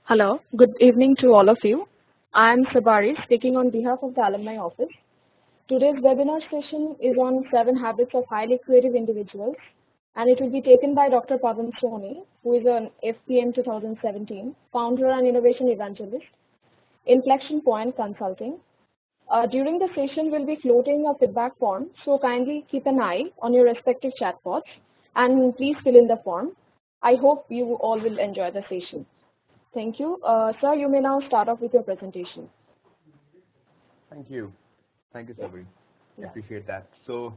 Hello, good evening to all of you. I am Sabari speaking on behalf of the Alumni Office. Today's webinar session is on 7 habits of highly creative individuals, and it will be taken by Dr. Pavan Soni, who is an FPM 2017, founder and innovation evangelist, Inflexion Point Consulting. During the session, we'll be floating a feedback form, so kindly keep an eye on your respective chat pods and please fill in the form. I hope you all will enjoy the session. Thank you. Sir, you may now start off with your presentation. Thank you. Thank you, Sabri. I Yeah. appreciate that. So,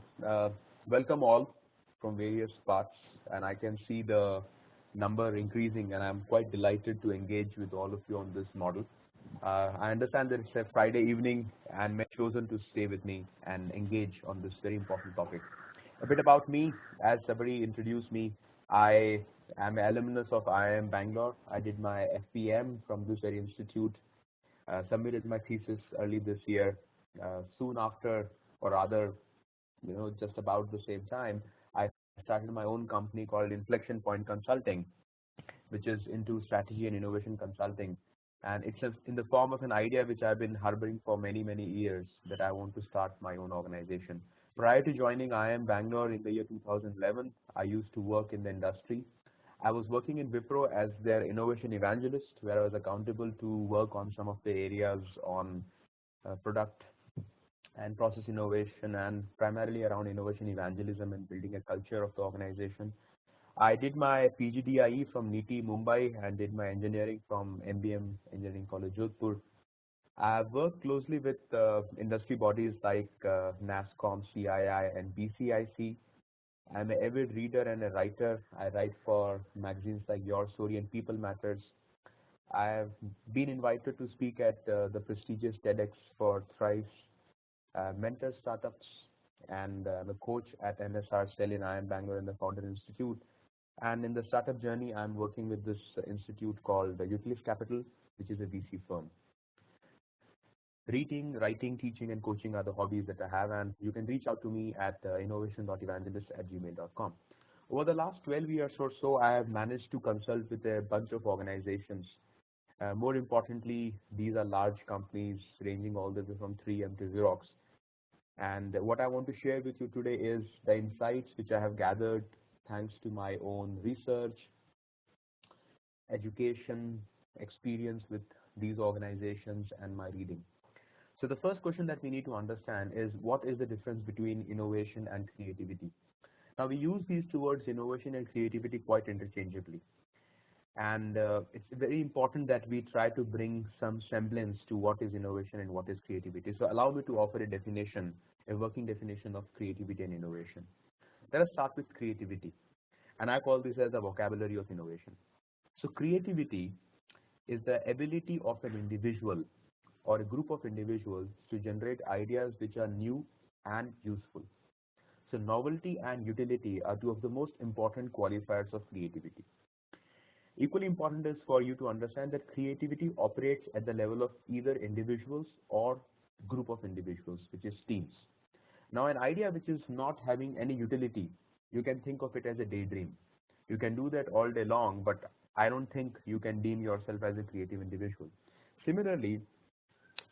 welcome all from various parts, and I can see the number increasing, and I'm quite delighted to engage with all of you on this model. I understand that it's a Friday evening, and may chosen to stay with me and engage on this very important topic. A bit about me, as Sabri introduced me, I am an alumnus of IIM Bangalore. I did my FPM from this very institute, submitted my thesis early this year. Soon after, or rather, just about the same time, I started my own company called Inflexion Point Consulting, which is into strategy and innovation consulting. And it's in the form of an idea which I've been harboring for many, many years, that I want to start my own organization. Prior to joining IIM Bangalore in the year 2011, I used to work in the industry. I was working in Wipro as their innovation evangelist, where I was accountable to work on some of the areas on product and process innovation, and primarily around innovation evangelism and building a culture of the organization. I did my PGDIE from NITI Mumbai and did my engineering from MBM Engineering College Jodhpur. I've worked closely with industry bodies like NASSCOM, CII, and BCIC. I'm an avid reader and a writer. I write for magazines like Your Story and People Matters. I have been invited to speak at the prestigious TEDx for Thrice, mentor startups, and I'm a coach at NSR Cell in IIM Bangalore in the Founder Institute. And in the startup journey, I'm working with this institute called Utilist Capital, which is a VC firm. Reading, writing, teaching, and coaching are the hobbies that I have, and you can reach out to me at innovation.evangelist@gmail.com. Over the last 12 years or so, I have managed to consult with a bunch of organizations. More importantly, these are large companies ranging all the way from 3M to Xerox. And what I want to share with you today is the insights which I have gathered thanks to my own research, education, experience with these organizations, and my reading. So the first question that we need to understand is, what is the difference between innovation and creativity? Now, we use these two words, innovation and creativity, quite interchangeably. And it's very important that we try to bring some semblance to what is innovation and what is creativity. So allow me to offer a definition, a working definition of creativity and innovation. Let us start with creativity. And I call this as a vocabulary of innovation. So creativity is the ability of an individual or a group of individuals to generate ideas which are new and useful. So novelty and utility are two of the most important qualifiers of creativity. Equally important is for you to understand that creativity operates at the level of either individuals or group of individuals, which is teams. Now, an idea which is not having any utility, you can think of it as a daydream. You can do that all day long, but I don't think you can deem yourself as a creative individual. Similarly,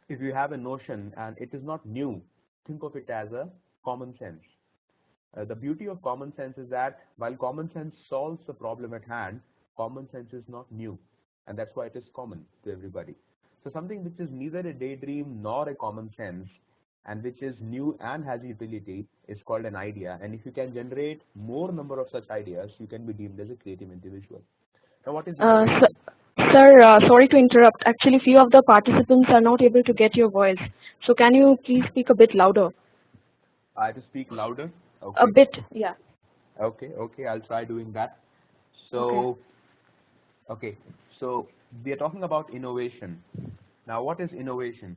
if you have a notion and it is not new, think of it as a common sense. The beauty of common sense is that while common sense solves the problem at hand, common sense is not new, and that's why it is common to everybody. So something which is neither a daydream nor a common sense, and which is new and has utility, is called an idea. And if you can generate more number of such ideas, you can be deemed as a creative individual. Now, what is innovation? Sir, sorry to interrupt. Actually, few of the participants are not able to get your voice. So can you please speak a bit louder? I have to speak louder? Okay. A bit, yeah. Okay, I'll try doing that. So, okay, so we are talking about innovation. Now, what is innovation?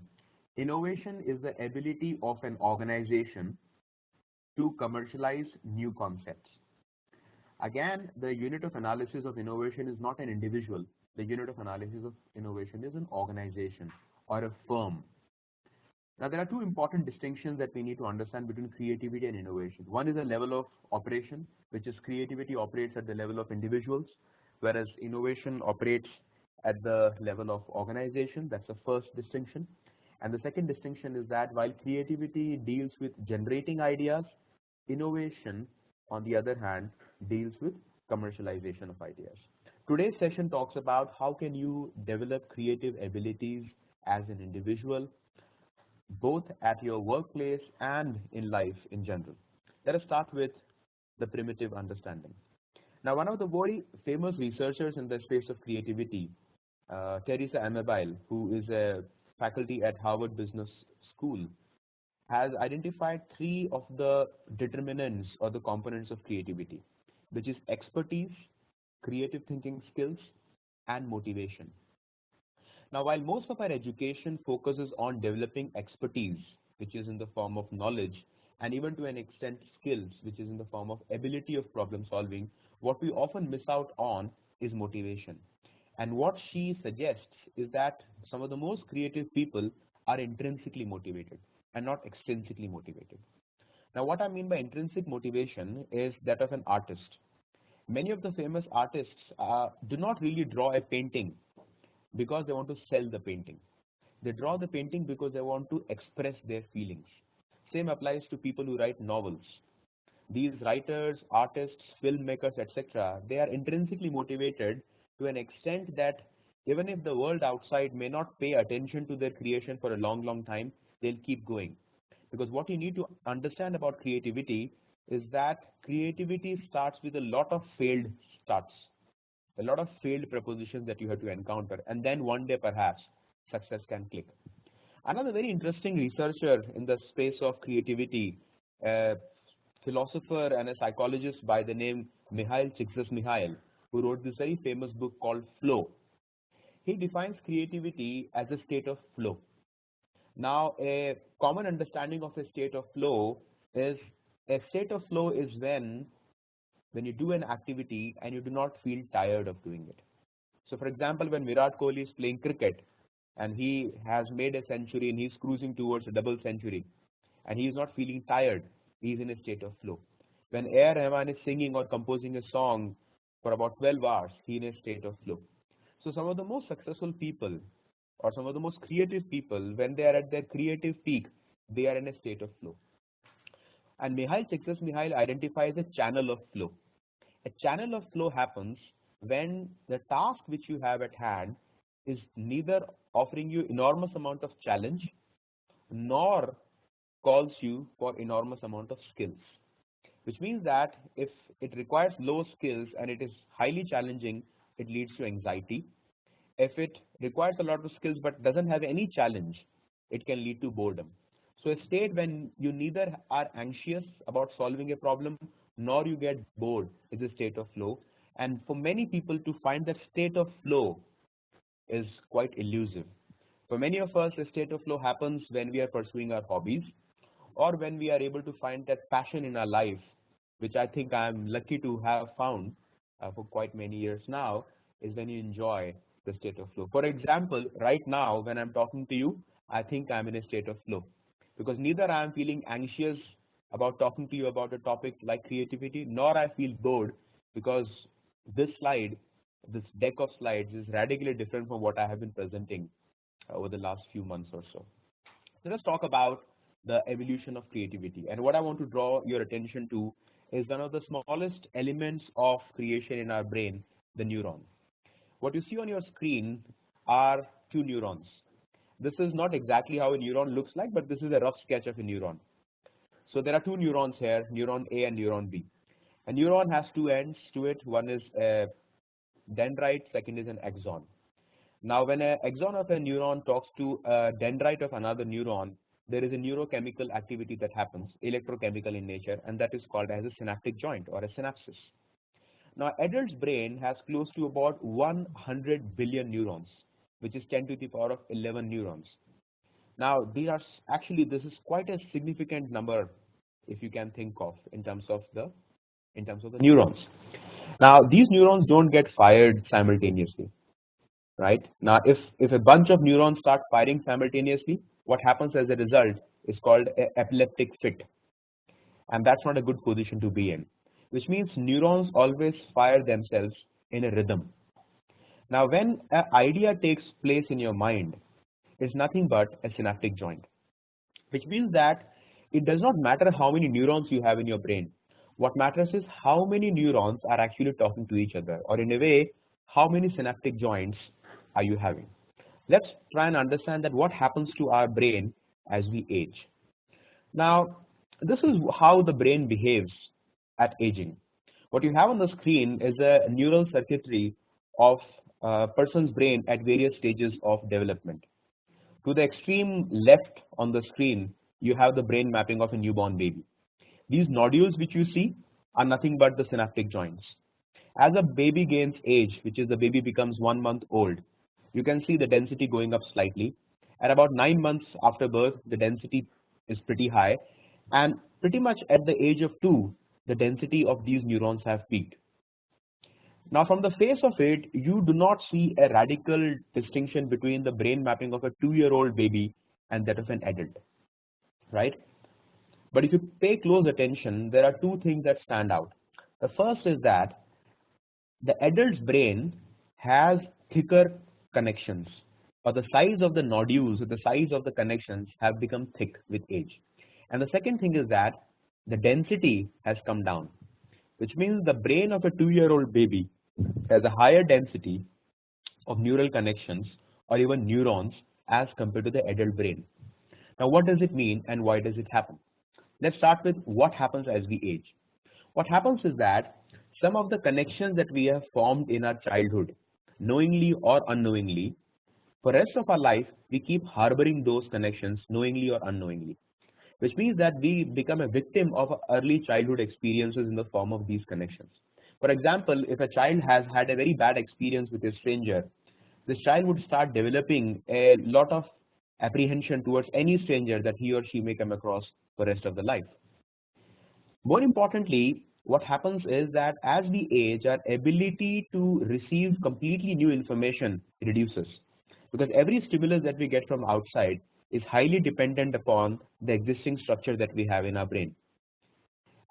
Innovation is the ability of an organization to commercialize new concepts. Again, the unit of analysis of innovation is not an individual. The unit of analysis of innovation is an organization or a firm. Now, there are two important distinctions that we need to understand between creativity and innovation. One is the level of operation, which is creativity operates at the level of individuals, whereas innovation operates at the level of organization. That's the first distinction. And the second distinction is that while creativity deals with generating ideas, innovation, on the other hand, deals with commercialization of ideas. Today's session talks about how can you develop creative abilities as an individual, both at your workplace and in life in general. Let us start with the primitive understanding. Now, one of the very famous researchers in the space of creativity, Teresa Amabile, who is a faculty at Harvard Business School, has identified three of the determinants or the components of creativity, which is expertise, creative thinking skills, and motivation. Now, while most of our education focuses on developing expertise, which is in the form of knowledge, and even to an extent skills, which is in the form of ability of problem solving, what we often miss out on is motivation. And what she suggests is that some of the most creative people are intrinsically motivated and not extrinsically motivated. Now, what I mean by intrinsic motivation is that of an artist. Many of the famous artists do not really draw a painting because they want to sell the painting. They draw the painting because they want to express their feelings. Same applies to people who write novels. These writers, artists, filmmakers, etc., they are intrinsically motivated to an extent that even if the world outside may not pay attention to their creation for a long, long time, they'll keep going. Because what you need to understand about creativity is that creativity starts with a lot of failed starts, a lot of failed propositions that you have to encounter, and then one day perhaps success can click. Another very interesting researcher in the space of creativity, a philosopher and a psychologist by the name Mihail Csikszentmihalyi, who wrote this very famous book called Flow. He defines creativity as a state of flow. Now, a common understanding of a state of flow is a state of flow is when you do an activity and you do not feel tired of doing it. So, for example, when Virat Kohli is playing cricket and he has made a century and he's cruising towards a double century and he is not feeling tired, he is in a state of flow. When A.R. Rahman is singing or composing a song for about 12 hours, he is in a state of flow. So, some of the most successful people or some of the most creative people, when they are at their creative peak, they are in a state of flow. And Mihail Csikszentmihalyi identifies a channel of flow. A channel of flow happens when the task which you have at hand is neither offering you enormous amount of challenge nor calls you for enormous amount of skills. Which means that if it requires low skills and it is highly challenging, it leads to anxiety. If it requires a lot of skills but doesn't have any challenge, it can lead to boredom. So a state when you neither are anxious about solving a problem nor you get bored is a state of flow. And for many people to find that state of flow is quite elusive. For many of us, a state of flow happens when we are pursuing our hobbies or when we are able to find that passion in our life, which I think I am lucky to have found for quite many years now, is when you enjoy the state of flow. For example, right now when I'm talking to you, I think I'm in a state of flow because neither I am feeling anxious about talking to you about a topic like creativity, nor I feel bored because this slide, this deck of slides is radically different from what I have been presenting over the last few months or so. So let's talk about the evolution of creativity. And what I want to draw your attention to is one of the smallest elements of creation in our brain, the neuron. What you see on your screen are two neurons. This is not exactly how a neuron looks like, but this is a rough sketch of a neuron. So there are two neurons here, neuron A and neuron B. A neuron has two ends to it. One is a dendrite, second is an axon. Now, when an axon of a neuron talks to a dendrite of another neuron, there is a neurochemical activity that happens, electrochemical in nature, and that is called as a synaptic joint or a synapsis. Now, adult's brain has close to about 100 billion neurons, which is 10 to the power of 11 neurons. Now, this is quite a significant number if you can think of in terms of the neurons. Now, these neurons don't get fired simultaneously, right? Now, if a bunch of neurons start firing simultaneously, what happens as a result is called an epileptic fit, and that's not a good position to be in, which means neurons always fire themselves in a rhythm. Now, when an idea takes place in your mind, it's nothing but a synaptic joint, which means that it does not matter how many neurons you have in your brain. What matters is how many neurons are actually talking to each other, or in a way, how many synaptic joints are you having. Let's try and understand that what happens to our brain as we age. Now, this is how the brain behaves at aging. What you have on the screen is a neural circuitry of a person's brain at various stages of development. To the extreme left on the screen, you have the brain mapping of a newborn baby. These nodules which you see are nothing but the synaptic joints. As a baby gains age, which is the baby becomes 1 month old, you can see the density going up slightly. At about 9 months after birth, the density is pretty high, and pretty much at the age of 2, the density of these neurons have peaked. Now, from the face of it, you do not see a radical distinction between the brain mapping of a 2-year-old baby and that of an adult, right? But if you pay close attention, there are two things that stand out. The first is that the adult's brain has thicker connections, or the size of the nodules, or the size of the connections have become thick with age. And the second thing is that the density has come down, which means the brain of a 2-year-old baby has a higher density of neural connections or even neurons as compared to the adult brain. Now, what does it mean and why does it happen? Let's start with what happens as we age. What happens is that some of the connections that we have formed in our childhood, knowingly or unknowingly, for the rest of our life, we keep harboring those connections knowingly or unknowingly, which means that we become a victim of early childhood experiences in the form of these connections. For example, if a child has had a very bad experience with a stranger, this child would start developing a lot of apprehension towards any stranger that he or she may come across for the rest of the life. More importantly, what happens is that as we age, our ability to receive completely new information reduces, because every stimulus that we get from outside is highly dependent upon the existing structure that we have in our brain.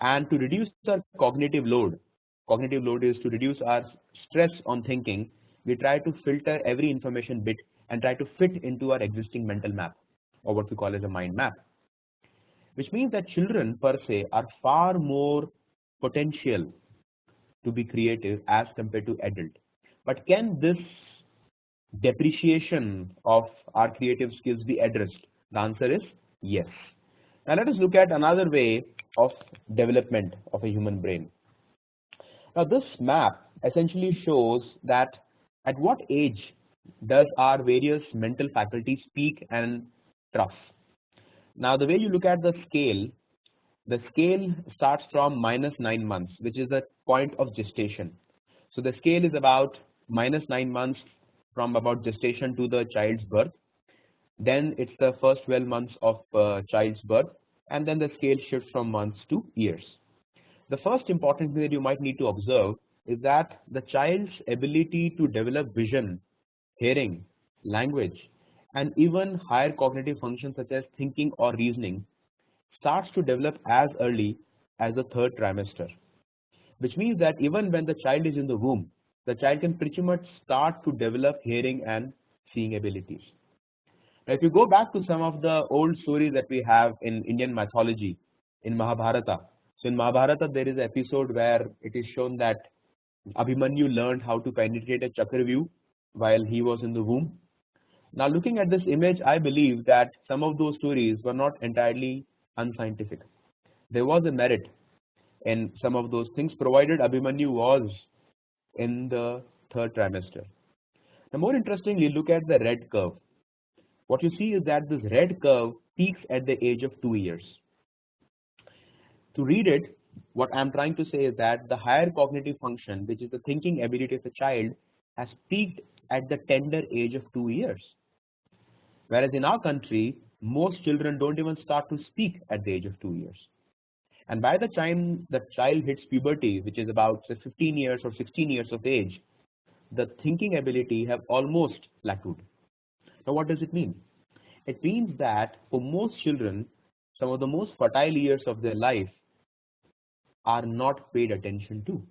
And to reduce our cognitive load is to reduce our stress on thinking, we try to filter every information bit and try to fit into our existing mental map, or what we call as a mind map. Which means that children per se are far more potential to be creative as compared to adult. But can this depreciation of our creative skills be addressed? The answer is yes. Now let us look at another way of development of a human brain. Now this map essentially shows that at what age does our various mental faculties peak and trough. Now the way you look at the scale starts from -9 months, which is the point of gestation. So the scale is about -9 months from about gestation to the child's birth. Then it's the first 12 months of child's birth, and then the scale shifts from months to years. The first important thing that you might need to observe is that the child's ability to develop vision, hearing, language, and even higher cognitive functions such as thinking or reasoning starts to develop as early as the 3rd trimester, which means that even when the child is in the womb, the child can pretty much start to develop hearing and seeing abilities. Now, if you go back to some of the old stories that we have in Indian mythology, in Mahabharata, so in Mahabharata there is an episode where it is shown that Abhimanyu learned how to penetrate a chakravyuh while he was in the womb. Now looking at this image, I believe that some of those stories were not entirely unscientific. There was a merit in some of those things, provided Abhimanyu was in the 3rd trimester. Now more interestingly, look at the red curve. What you see is that this red curve peaks at the age of 2 years. To read it, what I'm trying to say is that the higher cognitive function, which is the thinking ability of a child, has peaked at the tender age of 2 years. Whereas in our country, most children don't even start to speak at the age of 2 years. And by the time the child hits puberty, which is about say 15 years or 16 years of age, the thinking ability have almost plateaued. Now what does it mean? It means that for most children, some of the most fertile years of their life are not paid attention to.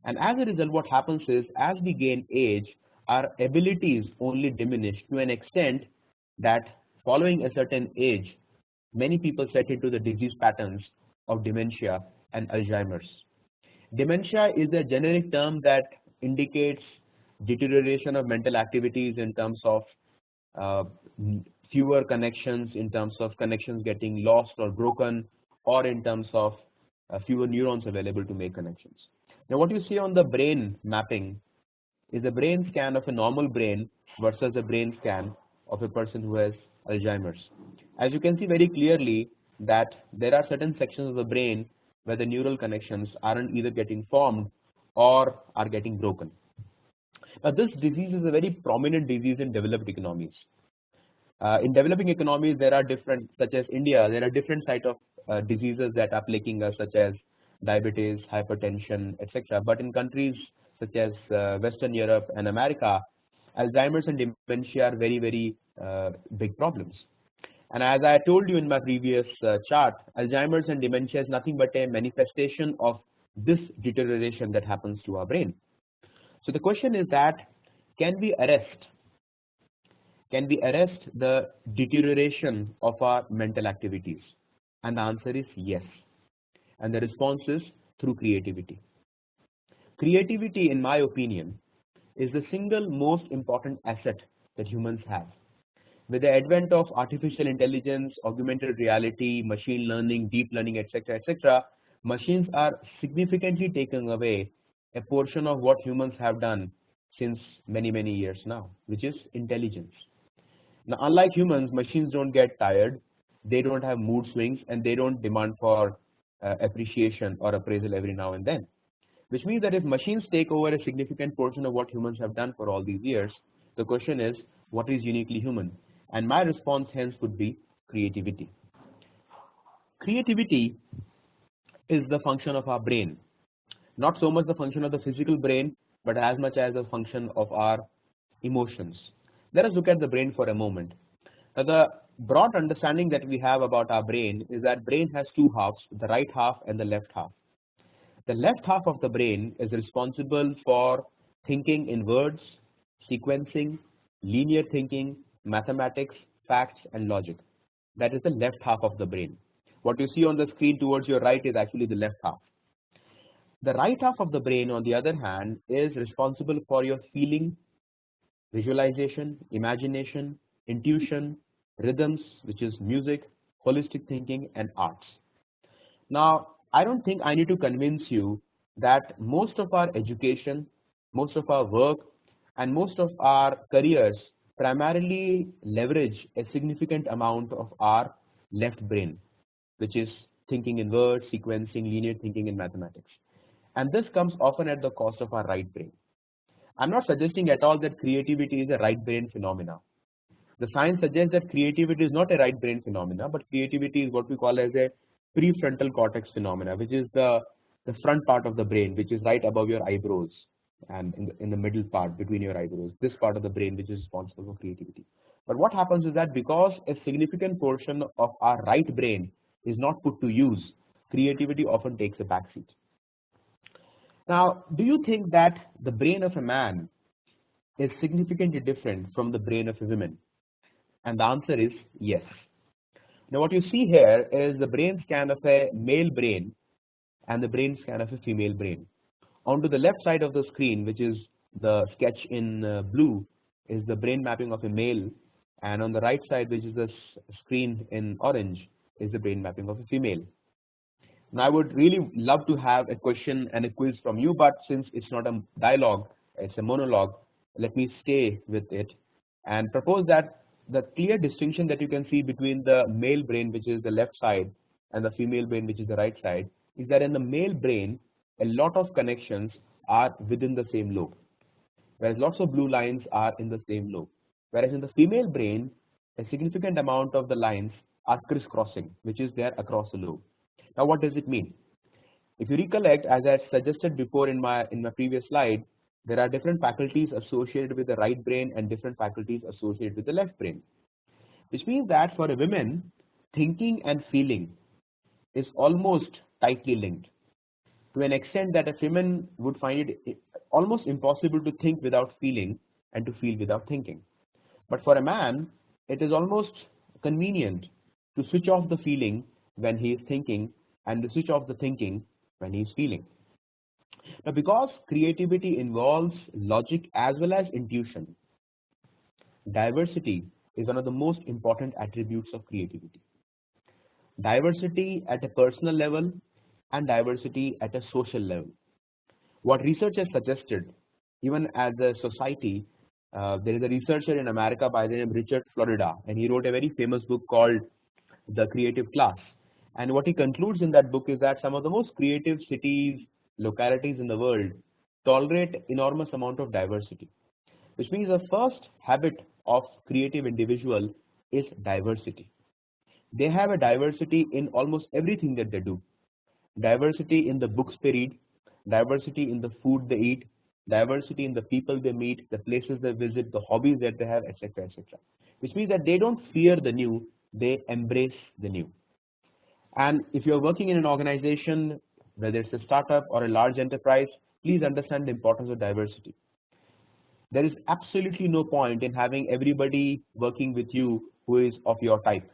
And as a result, what happens is, as we gain age, our abilities only diminish to an extent that following a certain age, many people set into the disease patterns of dementia and Alzheimer's. Dementia is a generic term that indicates deterioration of mental activities in terms of uh, fewer connections, in terms of connections getting lost or broken, or in terms of fewer neurons available to make connections. Now, what you see on the brain mapping is a brain scan of a normal brain versus a brain scan of a person who has Alzheimer's. As you can see very clearly that there are certain sections of the brain where the neural connections aren't either getting formed or are getting broken. Now, this disease is a very prominent disease in developed economies. In developing economies, there are different, such as India, there are different types of diseases that are plaguing us, such as diabetes, hypertension, etc. But in countries such as Western Europe and America, Alzheimer's and dementia are very, very big problems. And as I told you in my previous chart, Alzheimer's and dementia is nothing but a manifestation of this deterioration that happens to our brain. So the question is that, can we arrest the deterioration of our mental activities? And the answer is yes. And the response is through creativity. Creativity, in my opinion, is the single most important asset that humans have. With the advent of artificial intelligence, augmented reality, machine learning, deep learning, etc., machines are significantly taking away a portion of what humans have done since many, many years now, which is intelligence. Now, unlike humans, machines don't get tired, they don't have mood swings, and they don't demand for appreciation or appraisal every now and then. Which means that if machines take over a significant portion of what humans have done for all these years, the question is, what is uniquely human? And my response hence would be creativity. Creativity is the function of our brain. Not so much the function of the physical brain, but as much as a function of our emotions. Let us look at the brain for a moment. Now, the broad understanding that we have about our brain is that brain has two halves, the right half and the left half. The left half of the brain is responsible for thinking in words, sequencing, linear thinking, mathematics, facts, and logic. That is the left half of the brain. What you see on the screen towards your right is actually the left half. The right half of the brain, on the other hand, is responsible for your feeling, visualization, imagination, intuition, rhythms, which is music, holistic thinking, and arts. Now, I don't think I need to convince you that most of our education, most of our work, and most of our careers primarily leverage a significant amount of our left brain, which is thinking in words, sequencing, linear thinking, and mathematics. And this comes often at the cost of our right brain. I'm not suggesting at all that creativity is a right brain phenomena. The science suggests that creativity is not a right brain phenomena, but creativity is what we call as a prefrontal cortex phenomena, which is the front part of the brain, which is right above your eyebrows and in the middle part between your eyebrows, this part of the brain which is responsible for creativity. But what happens is that because a significant portion of our right brain is not put to use, creativity often takes a backseat. Now, do you think that the brain of a man is significantly different from the brain of a woman? And the answer is yes. Now, what you see here is the brain scan of a male brain and the brain scan of a female brain. Onto the left side of the screen, which is the sketch in blue, is the brain mapping of a male, and on the right side, which is the screen in orange, is the brain mapping of a female. Now, I would really love to have a question and a quiz from you, but since it's not a dialogue, it's a monologue, let me stay with it and propose that the clear distinction that you can see between the male brain, which is the left side, and the female brain, which is the right side, is that in the male brain, a lot of connections are within the same lobe, whereas lots of blue lines are in the same lobe. Whereas in the female brain, a significant amount of the lines are crisscrossing, which is there across the lobe. Now, what does it mean? If you recollect, as I suggested before in my previous slide, there are different faculties associated with the right brain and different faculties associated with the left brain, which means that for a woman, thinking and feeling is almost tightly linked, to an extent that a woman would find it almost impossible to think without feeling, and to feel without thinking. But for a man, it is almost convenient to switch off the feeling when he is thinking and to switch off the thinking when he is feeling. Now, because creativity involves logic as well as intuition, diversity is one of the most important attributes of creativity. Diversity at a personal level and diversity at a social level. What research has suggested, even as a society, there is a researcher in America by the name Richard Florida, and he wrote a very famous book called The Creative Class. And what he concludes in that book is that some of the most creative cities, localities in the world tolerate enormous amount of diversity, which means the first habit of creative individual is diversity. They have a diversity in almost everything that they do. Diversity in the books they read, diversity in the food they eat, diversity in the people they meet, the places they visit, the hobbies that they have, etc., etc. Which means that they don't fear the new, they embrace the new. And if you're working in an organization, whether it's a startup or a large enterprise, please understand the importance of diversity. There is absolutely no point in having everybody working with you who is of your type,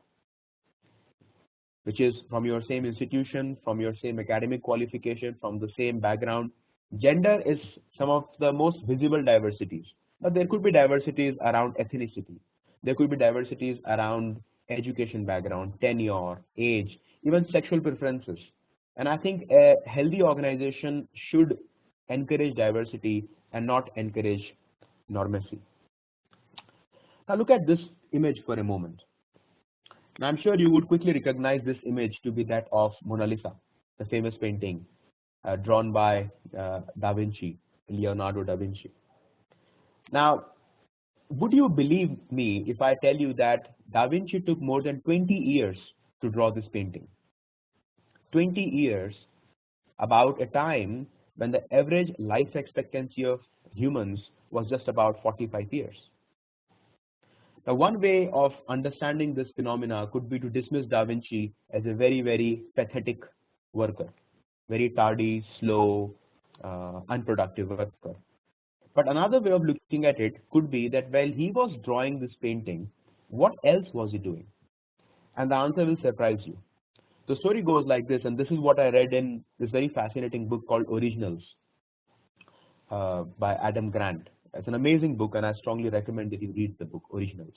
which is from your same institution, from your same academic qualification, from the same background. Gender is some of the most visible diversities, but there could be diversities around ethnicity. There could be diversities around education background, tenure, age, even sexual preferences. And I think a healthy organization should encourage diversity and not encourage normacy. Now look at this image for a moment. Now I'm sure you would quickly recognize this image to be that of Mona Lisa, the famous painting drawn by Da Vinci, Leonardo da Vinci. Now, would you believe me if I tell you that Da Vinci took more than 20 years to draw this painting? 20 years, about a time when the average life expectancy of humans was just about 45 years. Now, one way of understanding this phenomena could be to dismiss Da Vinci as a very, very pathetic worker, very tardy, slow, unproductive worker. But another way of looking at it could be that while he was drawing this painting, what else was he doing? And the answer will surprise you. The story goes like this, and this is what I read in this very fascinating book called Originals by Adam Grant. It's an amazing book, and I strongly recommend that you read the book Originals.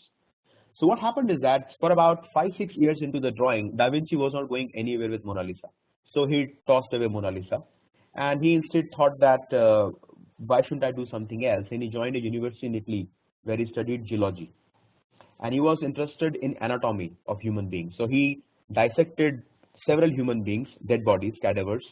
So what happened is that for about 5-6 years into the drawing, Da Vinci was not going anywhere with Mona Lisa. So he tossed away Mona Lisa, and he instead thought that why shouldn't I do something else? And he joined a university in Italy where he studied geology, and he was interested in anatomy of human beings. So he dissected several human beings, dead bodies, cadavers,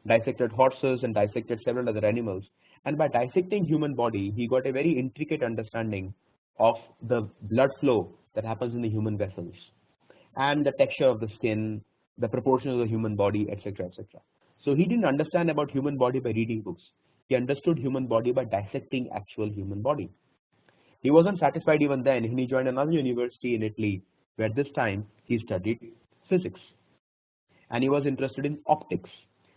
dissected horses and dissected several other animals. And by dissecting human body, he got a very intricate understanding of the blood flow that happens in the human vessels and the texture of the skin, the proportions of the human body, etc., etc. So he didn't understand about human body by reading books. He understood human body by dissecting actual human body. He wasn't satisfied even then, and he joined another university in Italy where this time he studied physics. And he was interested in optics,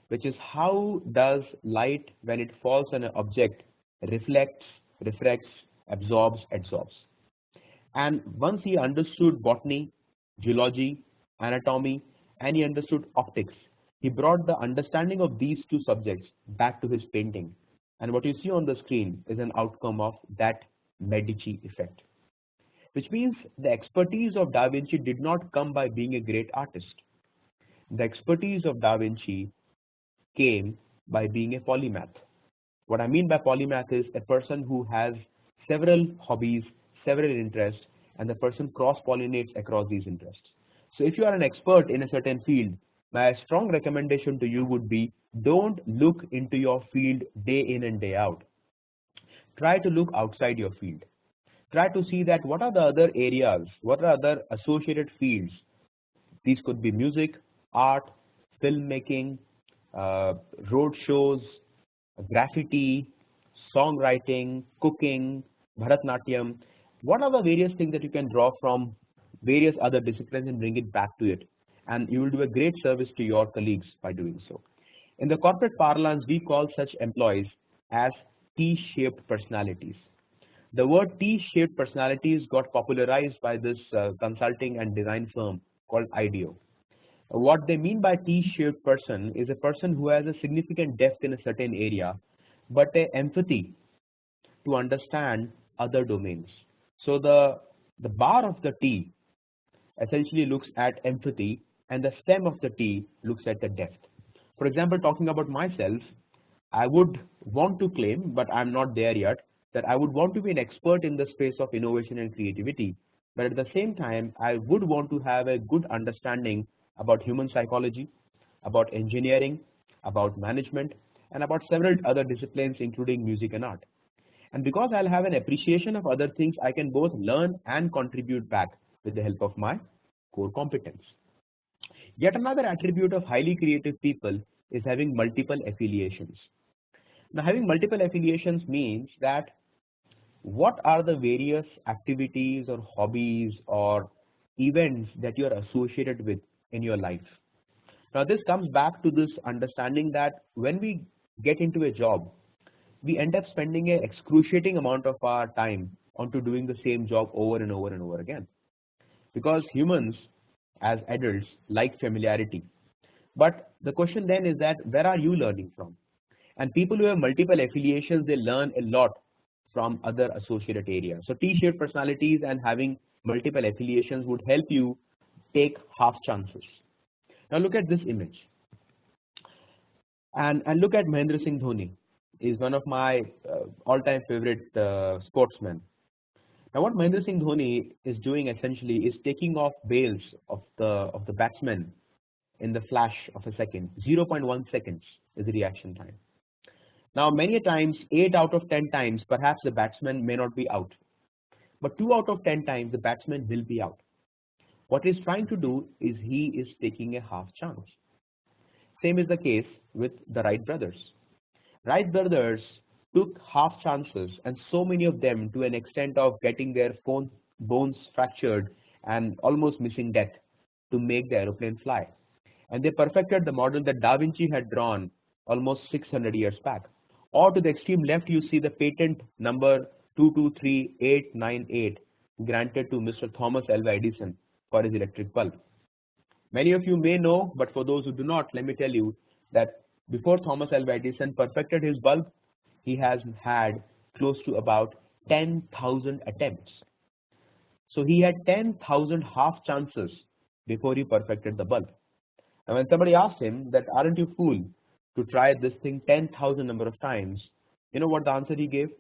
which is how does light, when it falls on an object, reflects, refracts, absorbs, adsorbs. And once he understood botany, geology, anatomy, and he understood optics, he brought the understanding of these two subjects back to his painting. And what you see on the screen is an outcome of that Medici effect, which means the expertise of Da Vinci did not come by being a great artist. The expertise of Da Vinci came by being a polymath. What I mean by polymath is a person who has several hobbies, several interests, and the person cross-pollinates across these interests. So if you are an expert in a certain field, my strong recommendation to you would be don't look into your field day in and day out. Try to look outside your field. Try to see that what are the other areas, what are other associated fields. These could be music, art, filmmaking, road shows, graffiti, songwriting, cooking, Bharatnatyam. What are the various things that you can draw from various other disciplines and bring it back to it? And you will do a great service to your colleagues by doing so. In the corporate parlance, we call such employees as T-shaped personalities. The word T-shaped personalities got popularized by this consulting and design firm called IDEO. What they mean by T-shaped person is a person who has a significant depth in a certain area, but a empathy to understand other domains. So the bar of the T essentially looks at empathy, and the stem of the T looks at the depth. For example, talking about myself, I would want to claim, but I'm not there yet, that I would want to be an expert in the space of innovation and creativity. But at the same time, I would want to have a good understanding about human psychology, about engineering, about management, and about several other disciplines, including music and art. And because I'll have an appreciation of other things, I can both learn and contribute back with the help of my core competence. Yet another attribute of highly creative people is having multiple affiliations. Now, having multiple affiliations means that what are the various activities or hobbies or events that you are associated with in your life. Now, this comes back to this understanding that when we get into a job, we end up spending an excruciating amount of our time onto doing the same job over and over and over again. Because humans as adults like familiarity. But the question then is that where are you learning from? And people who have multiple affiliations, they learn a lot from other associated areas. So T-shaped personalities and having multiple affiliations would help you take half chances. Now look at this image. And look at Mahendra Singh Dhoni. Is one of my all-time favorite sportsmen. Now what Mahendra Singh Dhoni is doing essentially is taking off bails of the batsman in the flash of a second. 0.1 seconds is the reaction time. Now many times, 8 out of 10 times, perhaps the batsman may not be out. But 2 out of 10 times, the batsman will be out. What he's trying to do is he is taking a half chance. Same is the case with the Wright brothers. Wright brothers took half chances, and so many of them to an extent of getting their bones fractured and almost missing death to make the aeroplane fly. And they perfected the model that Da Vinci had drawn almost 600 years back. Or to the extreme left, you see the patent number 223898 granted to Mr. Thomas Alva Edison for his electric bulb. Many of you may know, but for those who do not, let me tell you that before Thomas Alva Edison perfected his bulb, he has had close to about 10,000 attempts. So he had 10,000 half chances before he perfected the bulb. And when somebody asked him that, aren't you fool to try this thing 10,000 number of times, you know what the answer he gave?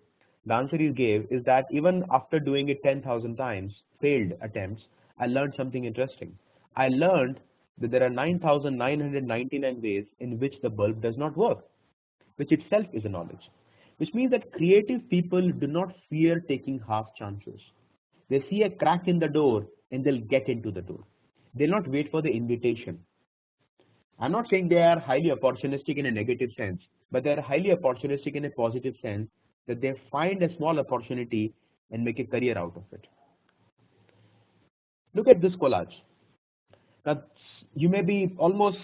The answer he gave is that even after doing it 10,000 times, failed attempts, I learned something interesting. I learned that there are 9,999 ways in which the bulb does not work, which itself is a knowledge. Which means that creative people do not fear taking half chances. They see a crack in the door and they'll get into the door. They'll not wait for the invitation. I'm not saying they are highly opportunistic in a negative sense, but they are highly opportunistic in a positive sense, that they find a small opportunity and make a career out of it. Look at this collage. Now, you may be almost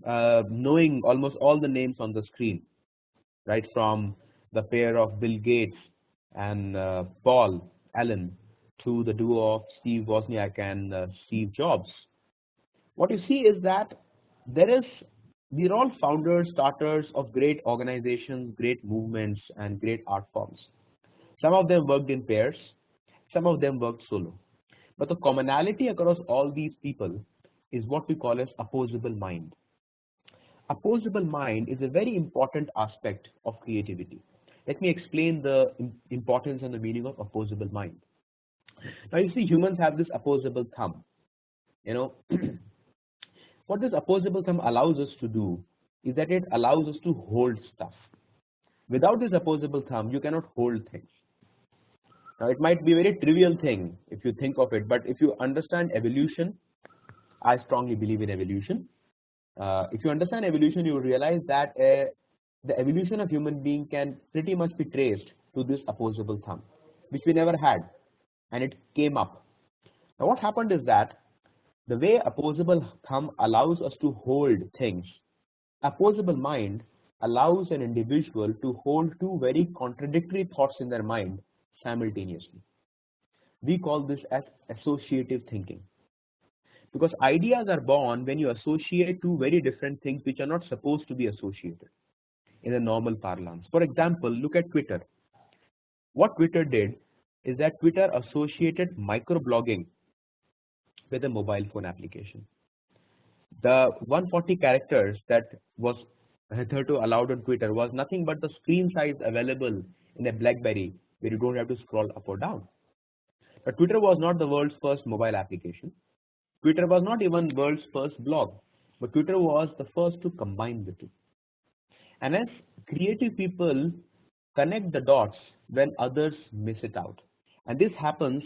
knowing almost all the names on the screen, right? From the pair of Bill Gates and Paul Allen to the duo of Steve Wozniak and Steve Jobs. What you see is that these are all founders, starters of great organizations, great movements, and great art forms. Some of them worked in pairs, some of them worked solo. But the commonality across all these people is what we call as opposable mind. Opposable mind is a very important aspect of creativity. Let me explain the importance and the meaning of opposable mind. Now you see, humans have this opposable thumb. You know, what this opposable thumb allows us to do is that it allows us to hold stuff. Without this opposable thumb, you cannot hold things. Now it might be a very trivial thing if you think of it, but if you understand evolution, I strongly believe in evolution. If you understand evolution, you will realize that the evolution of human being can pretty much be traced to this opposable thumb, which we never had, and it came up. Now what happened is that the way opposable thumb allows us to hold things, opposable mind allows an individual to hold two very contradictory thoughts in their mind simultaneously. We call this as associative thinking, because ideas are born when you associate two very different things which are not supposed to be associated in a normal parlance. For example, look at Twitter. What Twitter did is that Twitter associated microblogging with a mobile phone application. The 140 characters that was hitherto allowed on Twitter was nothing but the screen size available in a BlackBerry, where you don't have to scroll up or down. But Twitter was not the world's first mobile application. Twitter was not even world's first blog, but Twitter was the first to combine the two. And as creative people connect the dots when others miss it out, and this happens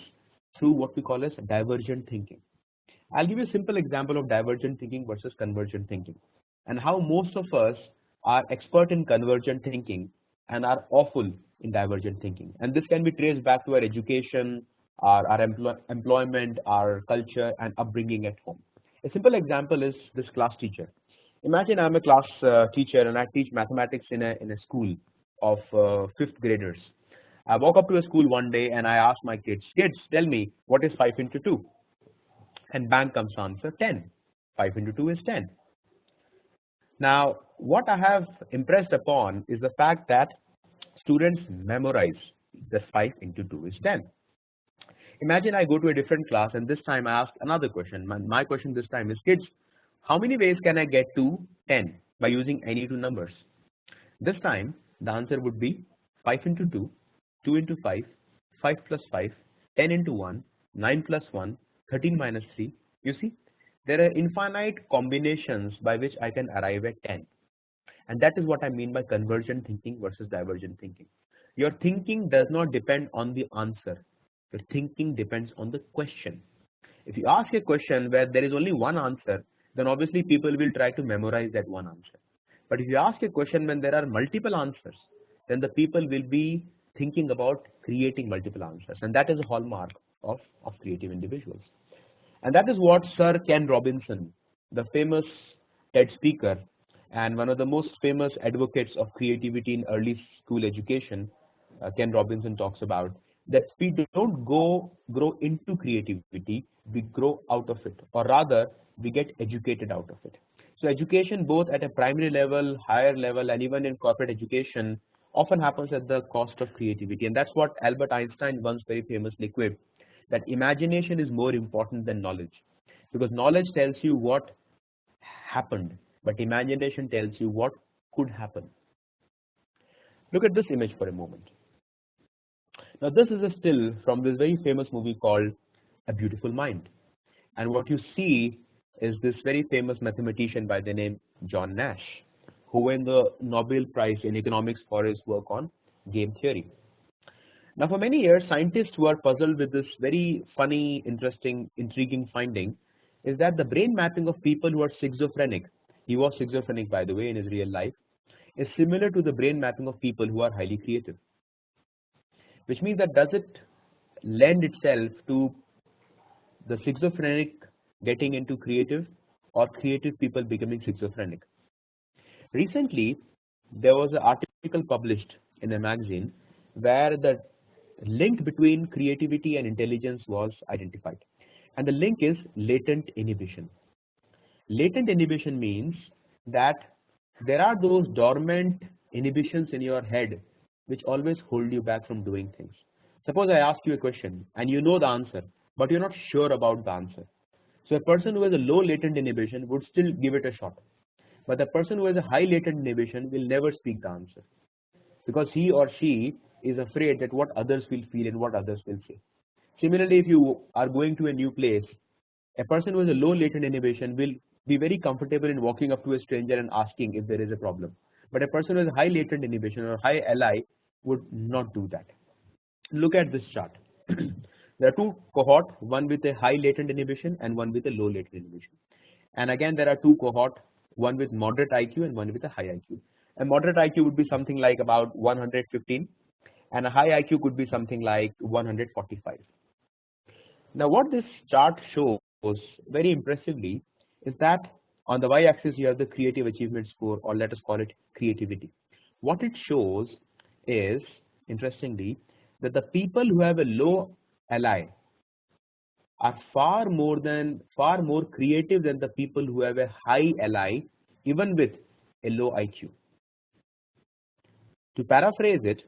through what we call as divergent thinking. I'll give you a simple example of divergent thinking versus convergent thinking, and how most of us are expert in convergent thinking and are awful in divergent thinking. And this can be traced back to our education, our employment, our culture, and upbringing at home. A simple example is this class teacher. Imagine I'm a class teacher and I teach mathematics in a school of fifth graders. I walk up to a school one day and I ask my kids, tell me what is 5 into 2? And bang comes the answer 10. 5 into 2 is 10. Now, what I have impressed upon is the fact that students memorize that 5 into 2 is 10. Imagine I go to a different class and this time I ask another question. My question this time is, kids, how many ways can I get to 10 by using any two numbers? This time the answer would be 5 into 2, 2 into 5, 5 plus 5, 10 into 1, 9 plus 1, 13 minus 3. You see, there are infinite combinations by which I can arrive at 10. And that is what I mean by convergent thinking versus divergent thinking. Your thinking does not depend on the answer. Your thinking depends on the question. If you ask a question where there is only one answer, then obviously people will try to memorize that one answer. But if you ask a question when there are multiple answers, then the people will be thinking about creating multiple answers. And that is a hallmark of creative individuals. And that is what Sir Ken Robinson, the famous TED speaker and one of the most famous advocates of creativity in early school education, Ken Robinson talks about, that we don't grow into creativity, we grow out of it, or rather we get educated out of it. So education, both at a primary level, higher level, and even in corporate education, often happens at the cost of creativity. And that's what Albert Einstein once very famously quipped, that imagination is more important than knowledge, because knowledge tells you what happened, but imagination tells you what could happen. Look at this image for a moment. Now this is a still from this very famous movie called A Beautiful Mind, and what you see is this very famous mathematician by the name John Nash, who won the Nobel Prize in economics for his work on game theory. Now for many years, scientists were puzzled with this very funny, interesting, intriguing finding, is that the brain mapping of people who are schizophrenic, he was schizophrenic by the way in his real life, is similar to the brain mapping of people who are highly creative. Which means that does it lend itself to the schizophrenic getting into creative, or creative people becoming schizophrenic? Recently, there was an article published in a magazine where the link between creativity and intelligence was identified, and the link is latent inhibition. Latent inhibition means that there are those dormant inhibitions in your head which always hold you back from doing things. Suppose I ask you a question and you know the answer, but you're not sure about the answer. So a person who has a low latent inhibition would still give it a shot, but the person who has a high latent inhibition will never speak the answer, because he or she is afraid that what others will feel and what others will say. Similarly, if you are going to a new place, a person who has a low latent inhibition will be very comfortable in walking up to a stranger and asking if there is a problem. But a person who has a high latent inhibition or high LI would not do that. Look at this chart. There are two cohorts, one with a high latent inhibition and one with a low latent inhibition. And again, there are two cohorts, one with moderate IQ and one with a high IQ. A moderate IQ would be something like about 115, and a high IQ could be something like 145. Now what this chart shows very impressively is that on the y-axis you have the creative achievement score, or let us call it creativity. What it shows is, interestingly, that the people who have a low LI are far more creative than the people who have a high LI, even with a low IQ. To paraphrase it,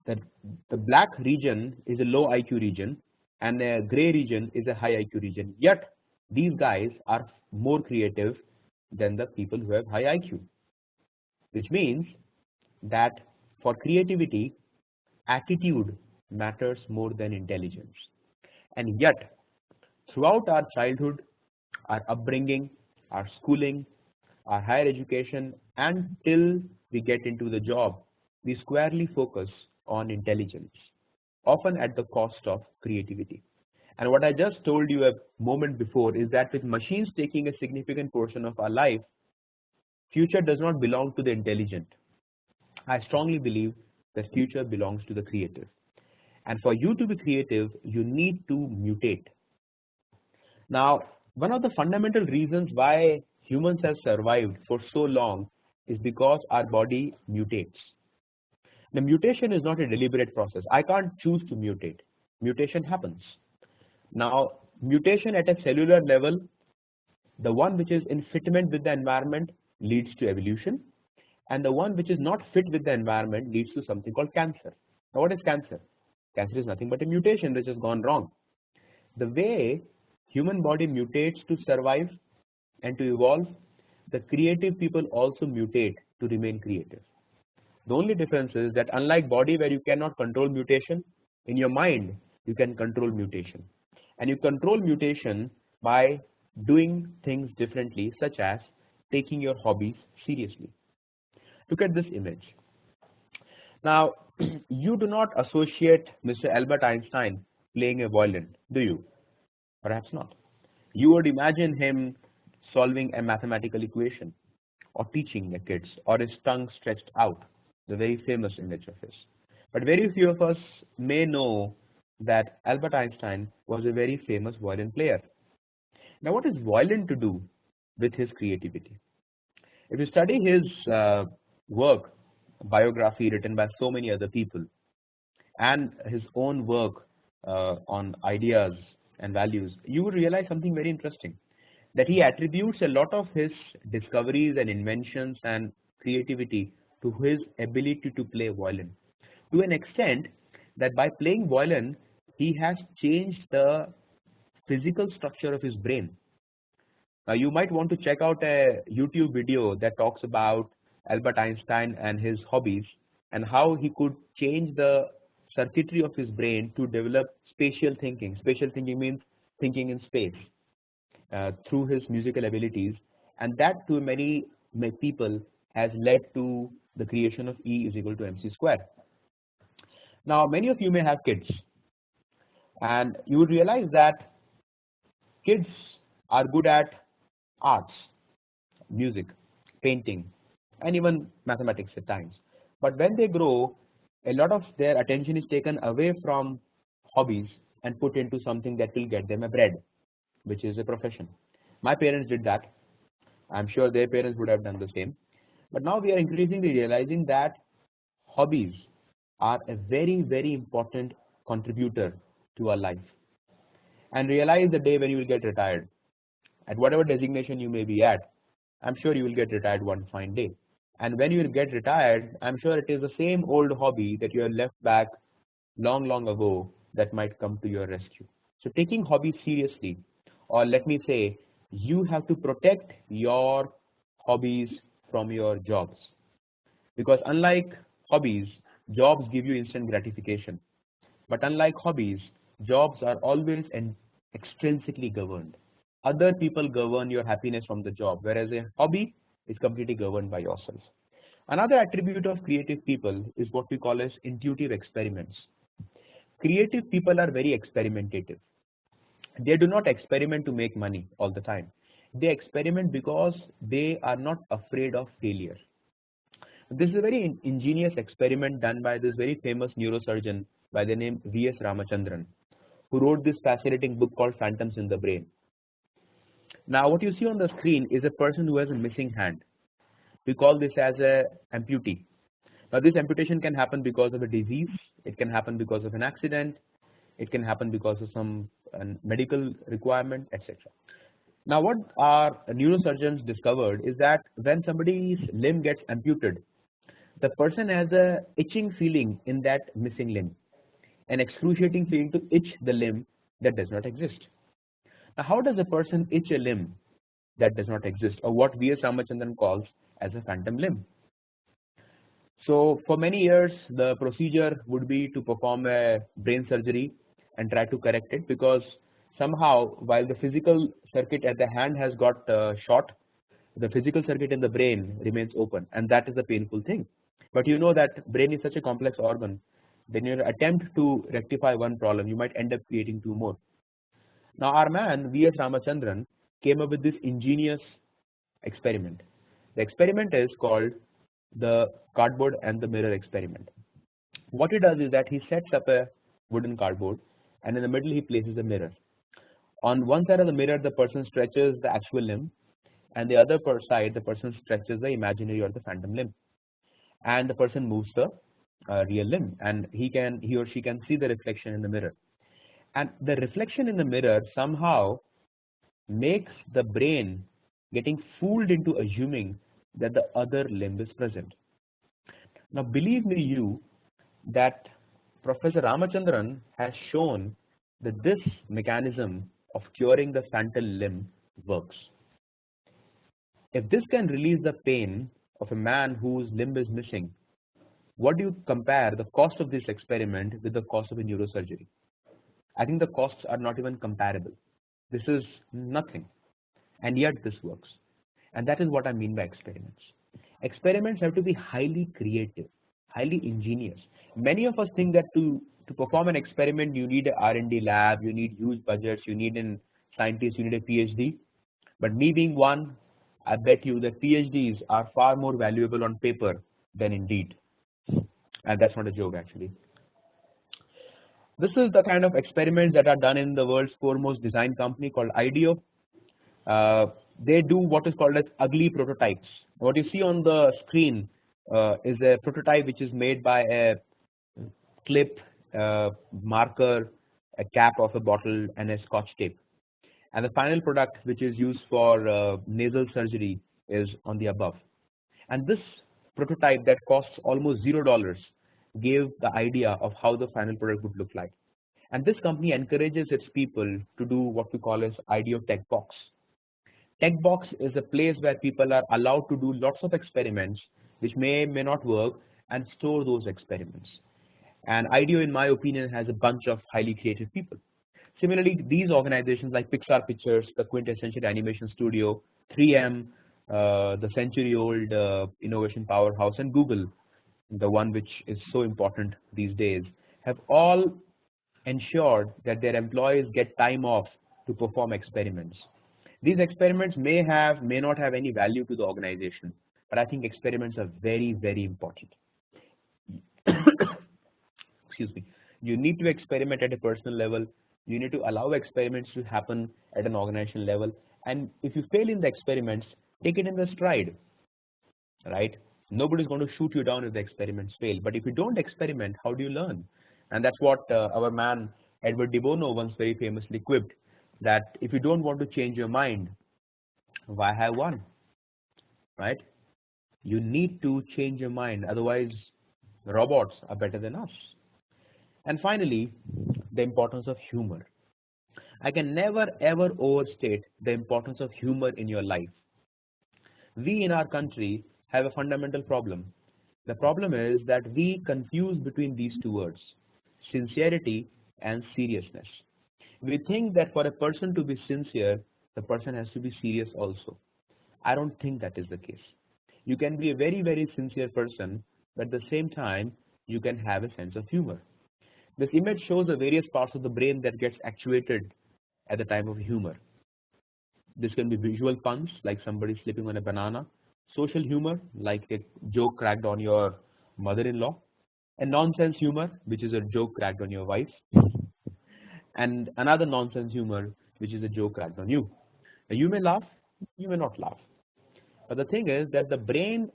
the black region is a low IQ region and a gray region is a high IQ region. Yet these guys are more creative than the people who have high IQ, which means that for creativity, attitude matters more than intelligence. And yet, throughout our childhood, our upbringing, our schooling, our higher education, until we get into the job, we squarely focus on intelligence, often at the cost of creativity. And what I just told you a moment before is that with machines taking a significant portion of our life, future does not belong to the intelligent. I strongly believe that future belongs to the creative. And for you to be creative, you need to mutate. Now, one of the fundamental reasons why humans have survived for so long is because our body mutates. The mutation is not a deliberate process. I can't choose to mutate. Mutation happens. Now, mutation at a cellular level, the one which is in fitment with the environment leads to evolution, and the one which is not fit with the environment leads to something called cancer. Now, what is cancer? Cancer is nothing but a mutation which has gone wrong. The way human body mutates to survive and to evolve, the creative people also mutate to remain creative. The only difference is that unlike body where you cannot control mutation, in your mind you can control mutation. And you control mutation by doing things differently, such as taking your hobbies seriously. Look at this image. Now, you do not associate Mr. Albert Einstein playing a violin, do you? Perhaps not. You would imagine him solving a mathematical equation or teaching the kids, or his tongue stretched out, the very famous image of his. But very few of us may know that Albert Einstein was a very famous violin player. Now, what is violin to do with his creativity? If you study his work, biography written by so many other people, and his own work on ideas and values, you will realize something very interesting, that he attributes a lot of his discoveries and inventions and creativity to his ability to play violin, to an extent that by playing violin, he has changed the physical structure of his brain. Now, you might want to check out a YouTube video that talks about Albert Einstein and his hobbies and how he could change the circuitry of his brain to develop spatial thinking. Spatial thinking means thinking in space through his musical abilities, and that to many people has led to the creation of E is equal to mc square. Now, many of you may have kids, and you would realize that kids are good at arts, music, painting, and even mathematics at times. But when they grow, a lot of their attention is taken away from hobbies and put into something that will get them a bread, which is a profession. My parents did that. I'm sure their parents would have done the same. But now we are increasingly realizing that hobbies are a very, very important contributor to our life. And realize the day when you will get retired. At whatever designation you may be at, I'm sure you will get retired one fine day. And when you will get retired, I'm sure it is the same old hobby that you have left back long, long ago that might come to your rescue. So taking hobbies seriously, or let me say, you have to protect your hobbies from your jobs. Because unlike hobbies, jobs give you instant gratification. But unlike hobbies, jobs are always extrinsically governed. Other people govern your happiness from the job, whereas a hobby is completely governed by yourself. Another attribute of creative people is what we call as intuitive experiments. Creative people are very experimentative. They do not experiment to make money all the time. They experiment because they are not afraid of failure. This is a very ingenious experiment done by this very famous neurosurgeon by the name V.S. Ramachandran, who wrote this fascinating book called Phantoms in the Brain. Now, what you see on the screen is a person who has a missing hand. We call this as a amputee. Now this amputation can happen because of a disease, it can happen because of an accident, it can happen because of some medical requirement, etc. Now what our neurosurgeons discovered is that when somebody's limb gets amputated, the person has a itching feeling in that missing limb, an excruciating feeling to itch the limb that does not exist. Now how does a person itch a limb that does not exist, or what V.S. Ramachandran calls as a phantom limb? So for many years the procedure would be to perform a brain surgery and try to correct it, because somehow while the physical circuit at the hand has got short, the physical circuit in the brain remains open, and that is the painful thing. But you know that brain is such a complex organ, then your attempt to rectify one problem you might end up creating two more. Now our man V.S. Ramachandran came up with this ingenious experiment. The experiment is called the cardboard and the mirror experiment. What he does is that he sets up a wooden cardboard, and in the middle he places a mirror. On one side of the mirror the person stretches the actual limb, and the other side the person stretches the imaginary or the phantom limb, and the person moves the real limb, and he or she can see the reflection in the mirror, and the reflection in the mirror somehow makes the brain getting fooled into assuming that the other limb is present. Now believe me you that Professor Ramachandran has shown that this mechanism of curing the phantom limb works. If this can release the pain of a man whose limb is missing, what do you compare the cost of this experiment with the cost of a neurosurgery? I think the costs are not even comparable. This is nothing, and yet this works. And that is what I mean by experiments. Experiments have to be highly creative, highly ingenious. Many of us think that to perform an experiment you need an R&D lab, you need huge budgets, you need a scientist, you need a PhD. But me being one, I bet you that PhDs are far more valuable on paper than in deed. And that's not a joke actually. This is the kind of experiments that are done in the world's foremost design company called IDEO. They do what is called as ugly prototypes. What you see on the screen is a prototype which is made by a clip, marker, a cap of a bottle, and a scotch tape. And the final product, which is used for nasal surgery, is on the above. And this prototype that costs almost $0 gave the idea of how the final product would look like. And this company encourages its people to do what we call as IDEO Tech Box. Tech Box is a place where people are allowed to do lots of experiments which may not work, and store those experiments. And IDEO, in my opinion, has a bunch of highly creative people. Similarly, these organizations like Pixar Pictures, the quintessential animation studio, 3M, the century-old innovation powerhouse, and Google, the one which is so important these days, have all ensured that their employees get time off to perform experiments. These experiments may not have any value to the organization, but I think experiments are very, very important. Excuse me. You need to experiment at a personal level. You need to allow experiments to happen at an organizational level. And if you fail in the experiments, take it in the stride, right? Nobody's going to shoot you down if the experiments fail. But if you don't experiment, how do you learn? And that's what our man Edward de Bono once very famously quipped, that if you don't want to change your mind, why have one, right? You need to change your mind, otherwise robots are better than us. And finally, the importance of humor. I can never ever overstate the importance of humor in your life. We in our country have a fundamental problem. The problem is that we confuse between these two words, sincerity and seriousness. We think that for a person to be sincere, the person has to be serious also. I don't think that is the case. You can be a very, very sincere person, but at the same time, you can have a sense of humor. This image shows the various parts of the brain that gets actuated at the time of humor. This can be visual puns, like somebody slipping on a banana, social humor, like a joke cracked on your mother-in-law, and nonsense humor, which is a joke cracked on your wife, and another nonsense humor, which is a joke cracked on you. Now, you may laugh, you may not laugh. But the thing is that the brain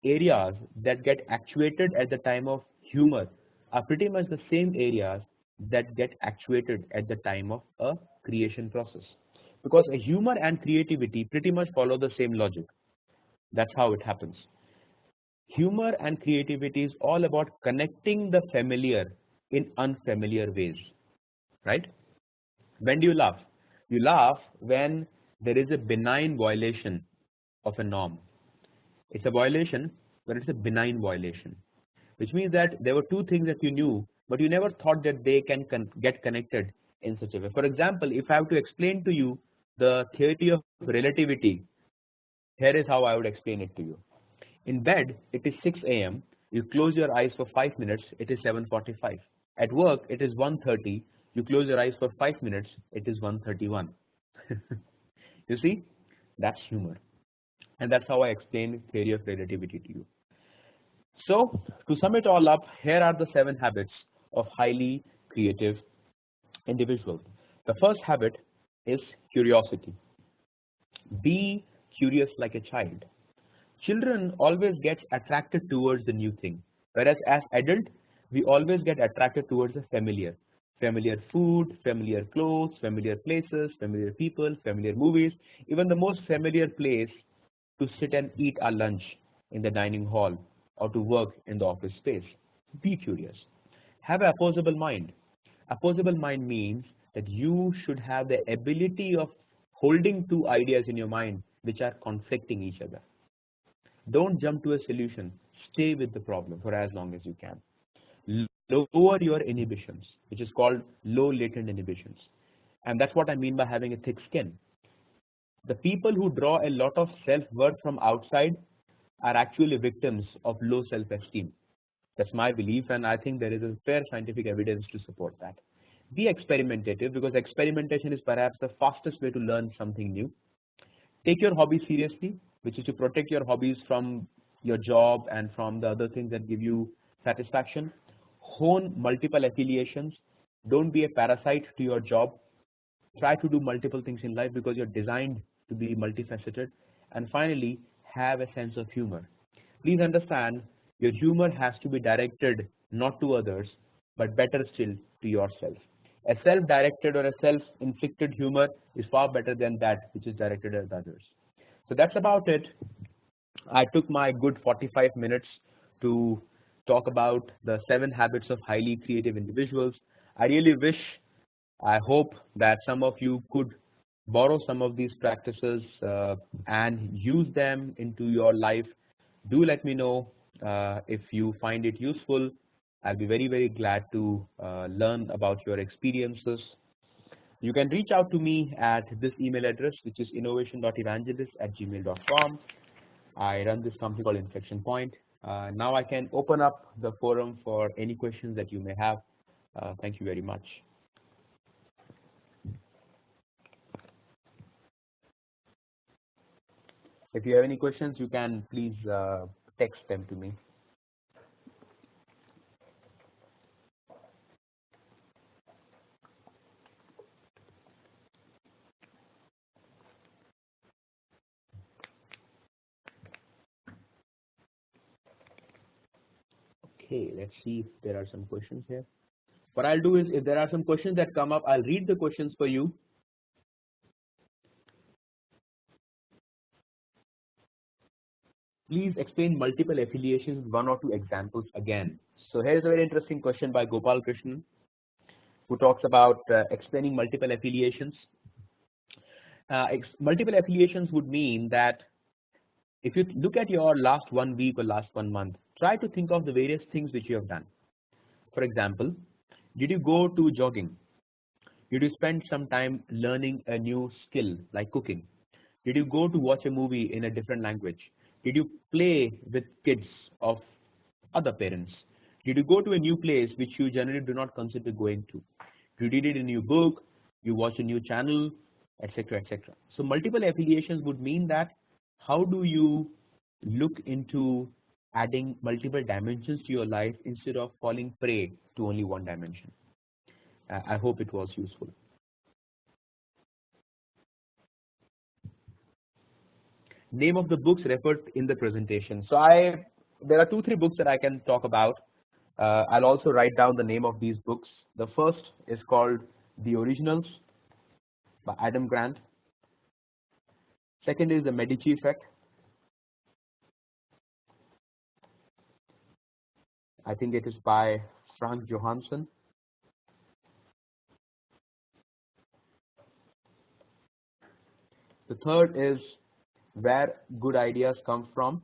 areas that get actuated at the time of humor are pretty much the same areas that get actuated at the time of a creation process. Because a humor and creativity pretty much follow the same logic. That's how it happens. Humor and creativity is all about connecting the familiar in unfamiliar ways, right? When do you laugh? You laugh when there is a benign violation of a norm. It's a violation, but it's a benign violation, which means that there were two things that you knew, but you never thought that they can get connected in such a way. For example, if I have to explain to you the theory of relativity, here is how I would explain it to you. In bed, it is 6 a.m. You close your eyes for 5 minutes, it is 7:45. At work, it is 1:30. You close your eyes for 5 minutes, it is 1:31. You see, that's humor. And that's how I explain theory of relativity to you. So, to sum it all up, here are the 7 habits of highly creative individuals. The first habit is curiosity. Be curious like a child. Children always get attracted towards the new thing, whereas as adult, we always get attracted towards the familiar. Familiar food, familiar clothes, familiar places, familiar people, familiar movies, even the most familiar place to sit and eat our lunch in the dining hall or to work in the office space. Be curious. Have an opposable mind. Opposable mind means that you should have the ability of holding two ideas in your mind which are conflicting each other. Don't jump to a solution. Stay with the problem for as long as you can. Lower your inhibitions, which is called low latent inhibitions. And that's what I mean by having a thick skin. The people who draw a lot of self-worth from outside are actually victims of low self-esteem. That's my belief, and I think there is a fair scientific evidence to support that. Be experimentative, because experimentation is perhaps the fastest way to learn something new. Take your hobby seriously, which is to protect your hobbies from your job and from the other things that give you satisfaction. Hone multiple affiliations. Don't be a parasite to your job. Try to do multiple things in life because you're designed to be multifaceted. And finally, have a sense of humor. Please understand, your humor has to be directed not to others, but better still to yourself. A self-directed or a self-inflicted humor is far better than that which is directed at others. So that's about it. I took my good 45 minutes to talk about the 7 habits of highly creative individuals. I really wish, I hope that some of you could borrow some of these practices and use them into your life. Do let me know if you find it useful. I'll be very, very glad to learn about your experiences. You can reach out to me at this email address, which is innovation.evangelist@gmail.com. I run this company called Inflexion Point. Now I can open up the forum for any questions that you may have. Thank you very much. If you have any questions, you can please text them to me. Okay, let's see if there are some questions here. What I'll do is, if there are some questions that come up, I'll read the questions for you. Please explain multiple affiliations with 1 or 2 examples again. So here is a very interesting question by Gopal Krishnan, who talks about explaining multiple affiliations. Multiple affiliations would mean that if you look at your last 1 week or last 1 month, try to think of the various things which you have done. For example, did you go to jogging? Did you spend some time learning a new skill like cooking? Did you go to watch a movie in a different language? Did you play with kids of other parents? Did you go to a new place which you generally do not consider going to? You read a new book, you watch a new channel, etc., etc. So multiple affiliations would mean that how do you look into adding multiple dimensions to your life instead of falling prey to only one dimension. I hope it was useful. name of the books referred in the presentation. So there are 2-3 books that I can talk about. I'll also write down the name of these books. The first is called The Originals by Adam Grant. Second is The Medici Effect. I think it is by Frank Johansson. The third is Where Good Ideas Come From.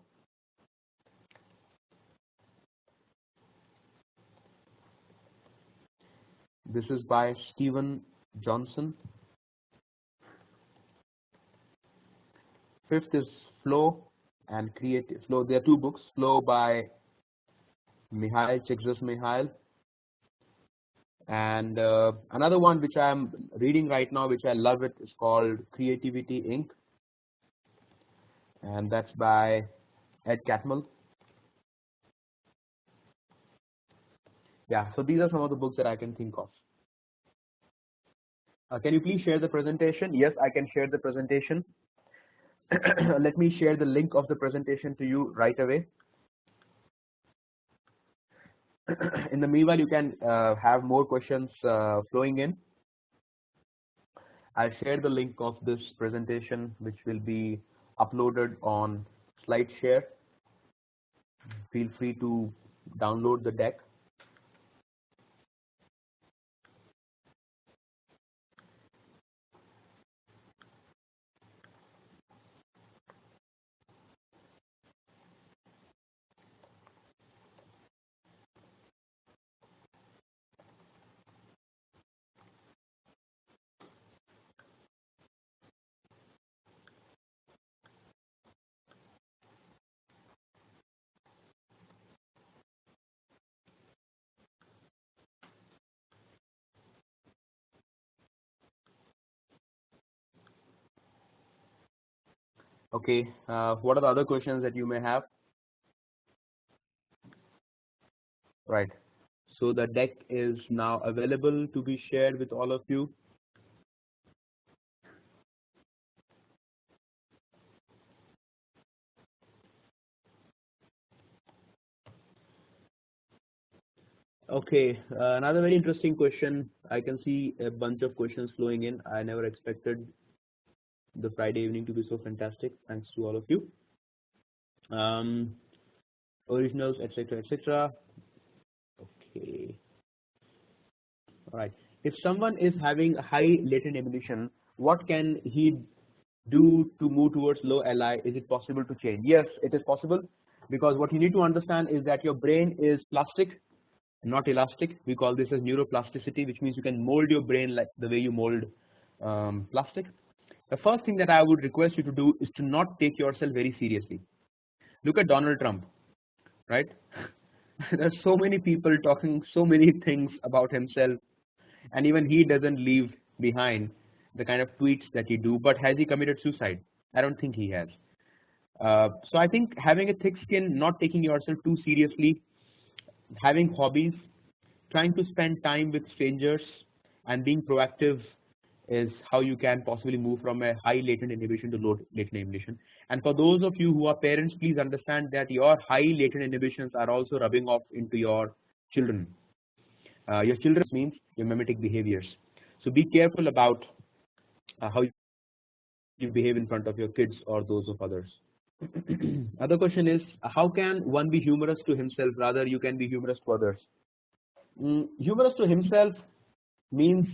This is by Stephen Johnson. Fifth is Flow and Creative Flow. There are 2 books. Flow by Mihail Csikszentmihalyi, and another one which I am reading right now, which I love it, is called Creativity Inc. and that's by Ed Catmull. Yeah, so these are some of the books that I can think of. Can you please share the presentation? Yes, I can share the presentation. Let me share the link of the presentation to you right away. In the meanwhile, you can have more questions flowing in. I'll share the link of this presentation, which will be uploaded on SlideShare. Feel free to download the deck. Okay, what are the other questions that you may have? Right, so the deck is now available to be shared with all of you. Okay, another very interesting question. I can see a bunch of questions flowing in. I never expected the Friday evening to be so fantastic. Thanks to all of you. Originals, etc., etc. Okay. All right. If someone is having a high latent emission, what can he do to move towards low Li? Is it possible to change? Yes, it is possible, because what you need to understand is that your brain is plastic, not elastic. We call this as neuroplasticity, which means you can mold your brain like the way you mold plastic. The first thing that I would request you to do is to not take yourself very seriously. Look at Donald Trump, right? There's so many people talking so many things about himself, and even he doesn't leave behind the kind of tweets that he do. But has he committed suicide? I don't think he has. So I think having a thick skin, not taking yourself too seriously, having hobbies, trying to spend time with strangers, and being proactive is how you can possibly move from a high latent inhibition to low latent inhibition. And for those of you who are parents, please understand that your high latent inhibitions are also rubbing off into your children. Your children means your mimetic behaviors. So be careful about how you behave in front of your kids or those of others. Other question is, how can one be humorous to himself? Rather, you can be humorous to others. Humorous to himself means,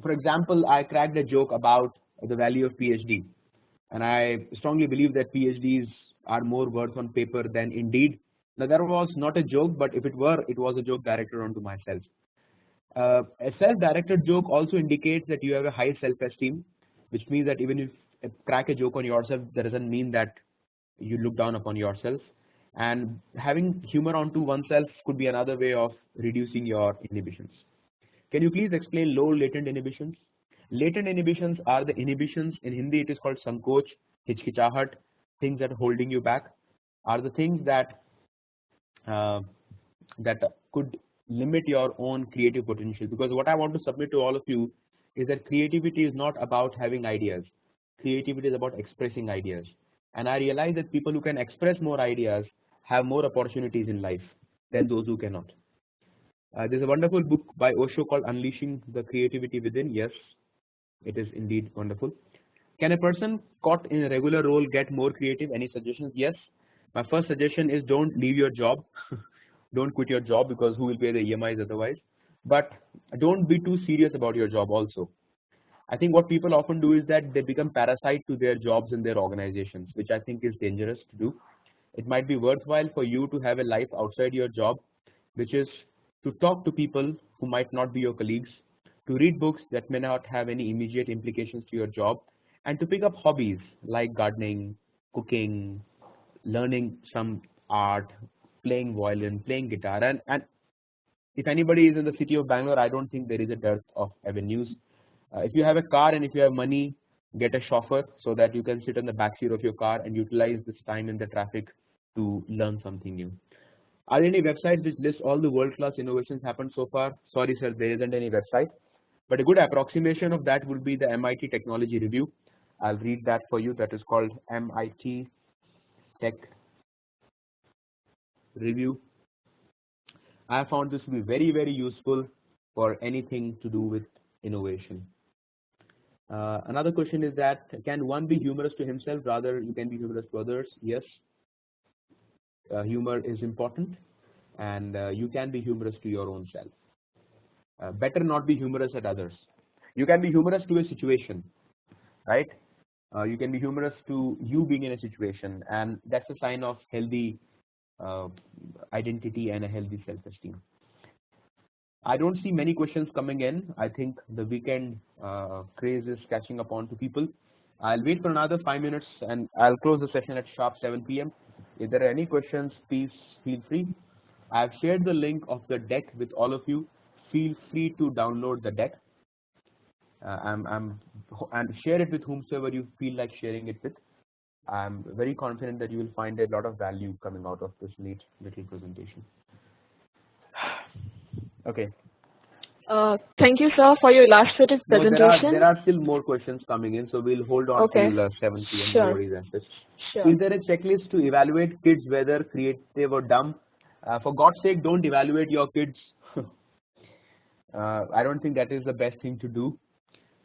for example, I cracked a joke about the value of PhD, and I strongly believe that PhDs are more worth on paper than indeed. Now, that was not a joke, but if it were, it was a joke directed onto myself. A self-directed joke also indicates that you have a high self-esteem, which means that even if you crack a joke on yourself, that doesn't mean that you look down upon yourself. And having humor onto oneself could be another way of reducing your inhibitions. Can you please explain low latent inhibitions? Latent inhibitions are the inhibitions, in Hindi it is called sankoch, hichkichahat, things that are holding you back, are the things that could limit your own creative potential. Because what I want to submit to all of you is that creativity is not about having ideas. creativity is about expressing ideas. And I realize that people who can express more ideas have more opportunities in life than those who cannot. There's a wonderful book by Osho called Unleashing the Creativity Within. Yes, it is indeed wonderful. Can a person caught in a regular role get more creative? Any suggestions? Yes. My first suggestion is don't leave your job. Don't quit your job, because who will pay the EMIs otherwise? But don't be too serious about your job also. I think what people often do is that they become parasite to their jobs and their organizations, which I think is dangerous to do. It might be worthwhile for you to have a life outside your job, which is to talk to people who might not be your colleagues, to read books that may not have any immediate implications to your job, and to pick up hobbies like gardening, cooking, learning some art, playing violin, playing guitar. And if anybody is in the city of Bangalore, I don't think there is a dearth of avenues. If you have a car and if you have money, get a chauffeur so that you can sit in the back seat of your car and utilize this time in the traffic to learn something new. Are there any websites which list all the world-class innovations happened so far? Sorry, sir, there isn't any website. But a good approximation of that would be the MIT Technology Review. I'll read that for you. That is called MIT Tech Review. I found this to be very, very useful for anything to do with innovation. Another question is that, can one be humorous to himself rather you can be humorous to others? Yes. Humor is important, and you can be humorous to your own self. Better not be humorous at others. You can be humorous to a situation, right? You can be humorous to you being in a situation, and that's a sign of healthy identity and a healthy self-esteem. I don't see many questions coming in. I think the weekend craze is catching up on to people. I'll wait for another 5 minutes and I'll close the session at sharp 7 p.m. If there are any questions, please feel free. I've shared the link of the deck with all of you. Feel free to download the deck and share it with whomsoever you feel like sharing it with. I'm very confident that you will find a lot of value coming out of this neat little presentation. Okay. Thank you, sir, for your illustrative presentation. No, there are still more questions coming in, so we'll hold on till 7 p.m. Sure. No worries, Antis. Sure. Is there a checklist to evaluate kids whether creative or dumb? For God's sake, don't evaluate your kids. I don't think that is the best thing to do.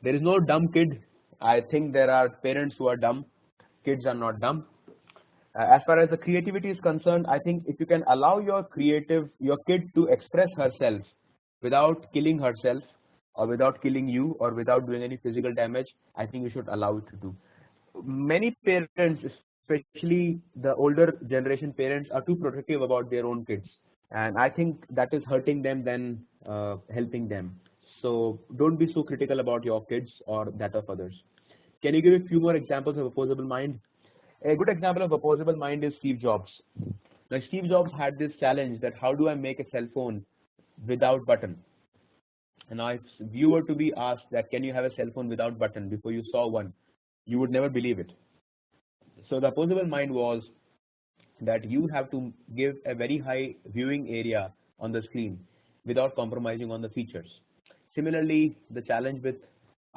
There is no dumb kid. I think there are parents who are dumb. Kids are not dumb. As far as the creativity is concerned, I think if you can allow your kid to express herself without killing herself or without killing you or without doing any physical damage, I think you should allow it to do. Many parents, especially the older generation parents, are too protective about their own kids, and I think that is hurting them than helping them. So don't be so critical about your kids or that of others. Can you give a few more examples of opposable mind? A good example of opposable mind is Steve Jobs. Now Steve Jobs had this challenge that how do I make a cell phone without button? And now if you were to be asked that can you have a cell phone without button before you saw one, you would never believe it. So the opposable mind was that you have to give a very high viewing area on the screen without compromising on the features. Similarly, the challenge with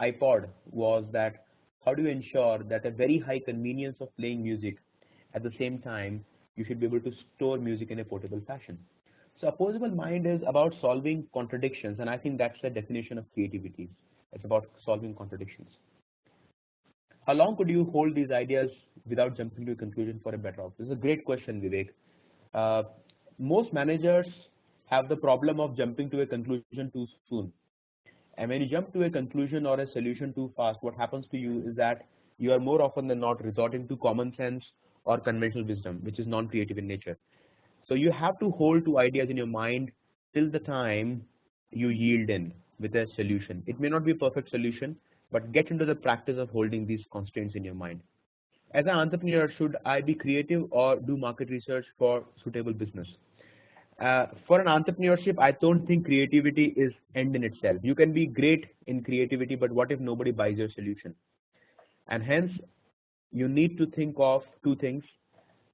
iPod was that how do you ensure that a very high convenience of playing music at the same time you should be able to store music in a portable fashion. So opposable mind is about solving contradictions, and I think that's the definition of creativity. It's about solving contradictions. How long could you hold these ideas without jumping to a conclusion for a better outcome? This is a great question, Vivek. Most managers have the problem of jumping to a conclusion too soon. And when you jump to a conclusion or a solution too fast, what happens to you is that you are more often than not resorting to common sense or conventional wisdom, which is non-creative in nature. So you have to hold to ideas in your mind till the time you yield in with a solution. It may not be a perfect solution, but get into the practice of holding these constraints in your mind. As an entrepreneur, should I be creative or do market research for suitable business? For an entrepreneurship, I don't think creativity is end in itself. You can be great in creativity, but what if nobody buys your solution? And hence, you need to think of two things.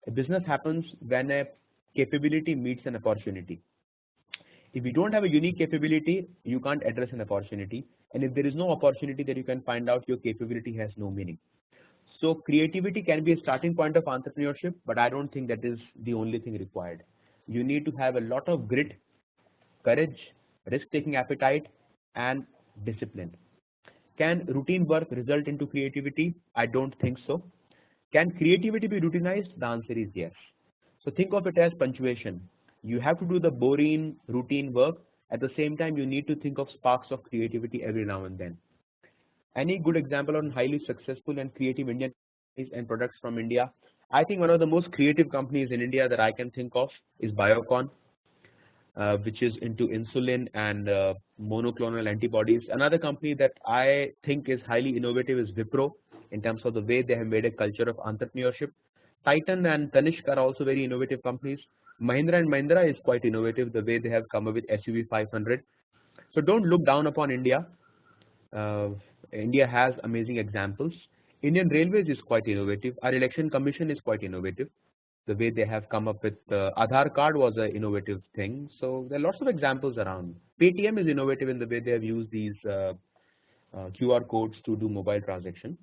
A business happens when a capability meets an opportunity. If you don't have a unique capability, you can't address an opportunity. And if there is no opportunity that you can find out, your capability has no meaning. So creativity can be a starting point of entrepreneurship, but I don't think that is the only thing required. You need to have a lot of grit, courage, risk-taking appetite, and discipline. Can routine work result into creativity? I don't think so. Can creativity be routinized? The answer is yes. So think of it as punctuation. You have to do the boring routine work. At the same time, you need to think of sparks of creativity every now and then. Any good example on highly successful and creative Indian companies and products from India? I think one of the most creative companies in India that I can think of is Biocon, which is into insulin and monoclonal antibodies. Another company that I think is highly innovative is Wipro in terms of the way they have made a culture of entrepreneurship. Titan and Tanishq are also very innovative companies. Mahindra and Mahindra is quite innovative the way they have come up with SUV 500. So don't look down upon India. Uh, India has amazing examples. Indian Railways is quite innovative. Our election commission is quite innovative. The way they have come up with Aadhaar card was an innovative thing. So there are lots of examples around. Paytm is innovative in the way they have used these QR codes to do mobile transaction.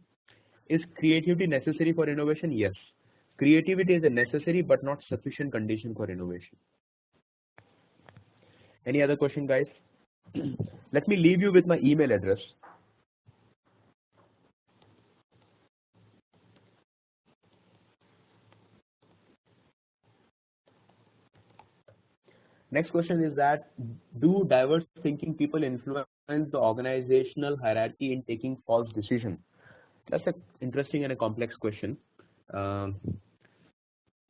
Is creativity necessary for innovation? Yes. Creativity is a necessary but not sufficient condition for innovation. Any other question, guys? Let me leave you with my email address. Next question is that, do diverse thinking people influence the organizational hierarchy in taking false decisions? That's an interesting and a complex question. Um,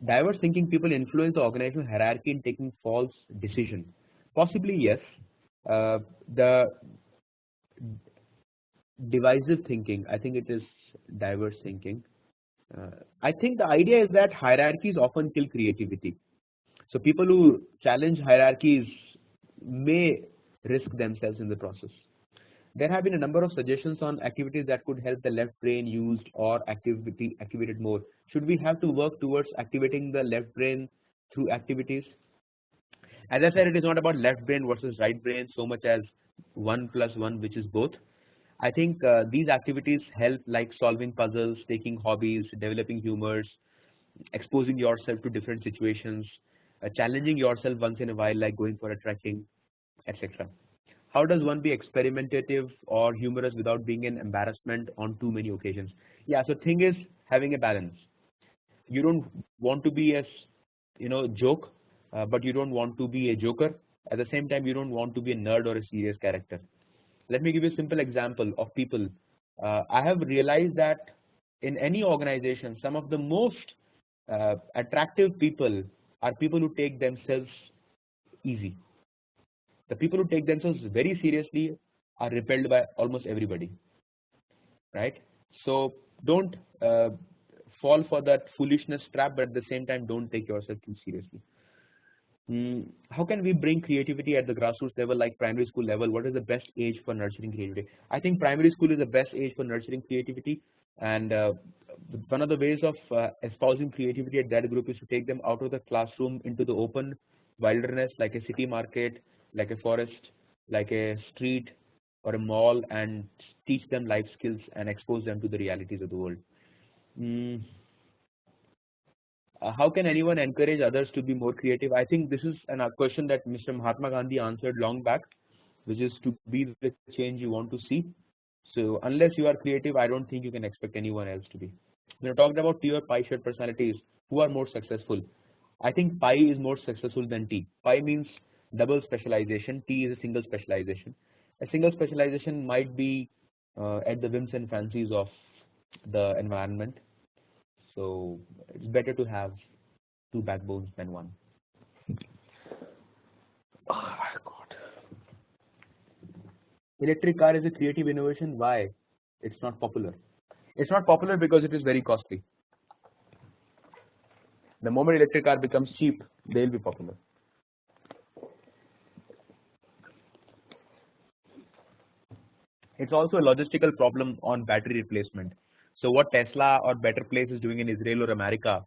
Diverse thinking people influence the organizational hierarchy in taking false decision. Possibly yes. The divisive thinking, I think it is diverse thinking. I think the idea is that hierarchies often kill creativity. So people who challenge hierarchies may risk themselves in the process. There have been a number of suggestions on activities that could help the left brain used or activated more. Should we have to work towards activating the left brain through activities? As I said, it is not about left brain versus right brain so much as 1 plus 1, which is both. I think these activities help, like solving puzzles, taking hobbies, developing humors, exposing yourself to different situations, challenging yourself once in a while, like going for a trekking, etc. How does one be experimentative or humorous without being an embarrassment on too many occasions? Yeah, so thing is having a balance. You don't want to be a joke, but you don't want to be a joker. At the same time, you don't want to be a nerd or a serious character. Let me give you a simple example of people. I have realized that in any organization, some of the most attractive people are people who take themselves easy. The people who take themselves very seriously are repelled by almost everybody, right? So don't fall for that foolishness trap, but at the same time, don't take yourself too seriously. How can we bring creativity at the grassroots level, like primary school level? What is the best age for nurturing creativity? I think primary school is the best age for nurturing creativity, and one of the ways of espousing creativity at that group is to take them out of the classroom into the open wilderness, like a city market, like a forest, like a street or a mall, and teach them life skills and expose them to the realities of the world. Mm, how can anyone encourage others to be more creative? I think this is a question that Mr. Mahatma Gandhi answered long back, which is to be the change you want to see. So unless you are creative, I don't think you can expect anyone else to be. When I talked about T or pie shaped personalities, who are more successful? I think pi is more successful than T. Pi means double specialization. T is a single specialization. A single specialization might be at the whims and fancies of the environment. So it's better to have two backbones than one. Oh my God. Electric car is a creative innovation. Why? It's not popular. It's not popular because it is very costly. The moment electric car becomes cheap, they will be popular. It's also a logistical problem on battery replacement. So what Tesla or Better Place is doing in Israel or America,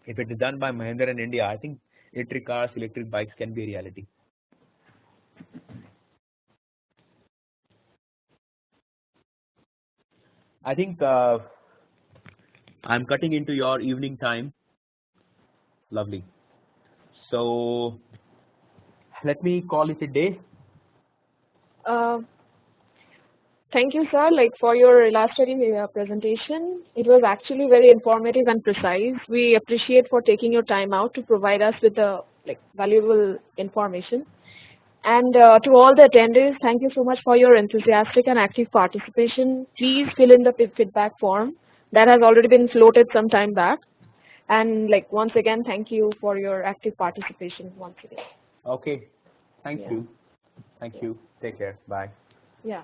if it is done by Mahindra in India, I think electric cars, electric bikes can be a reality. I think I'm cutting into your evening time. Lovely. So let me call it a day. Thank you, sir, for your illustrative presentation. It was actually very informative and precise. We appreciate for taking your time out to provide us with the valuable information. And to all the attendees, thank you so much for your enthusiastic and active participation. Please fill in the feedback form that has already been floated some time back. And once again, thank you for your active participation once again. Okay. Thank Yeah. you. Thank you. Take care. Bye. Yeah.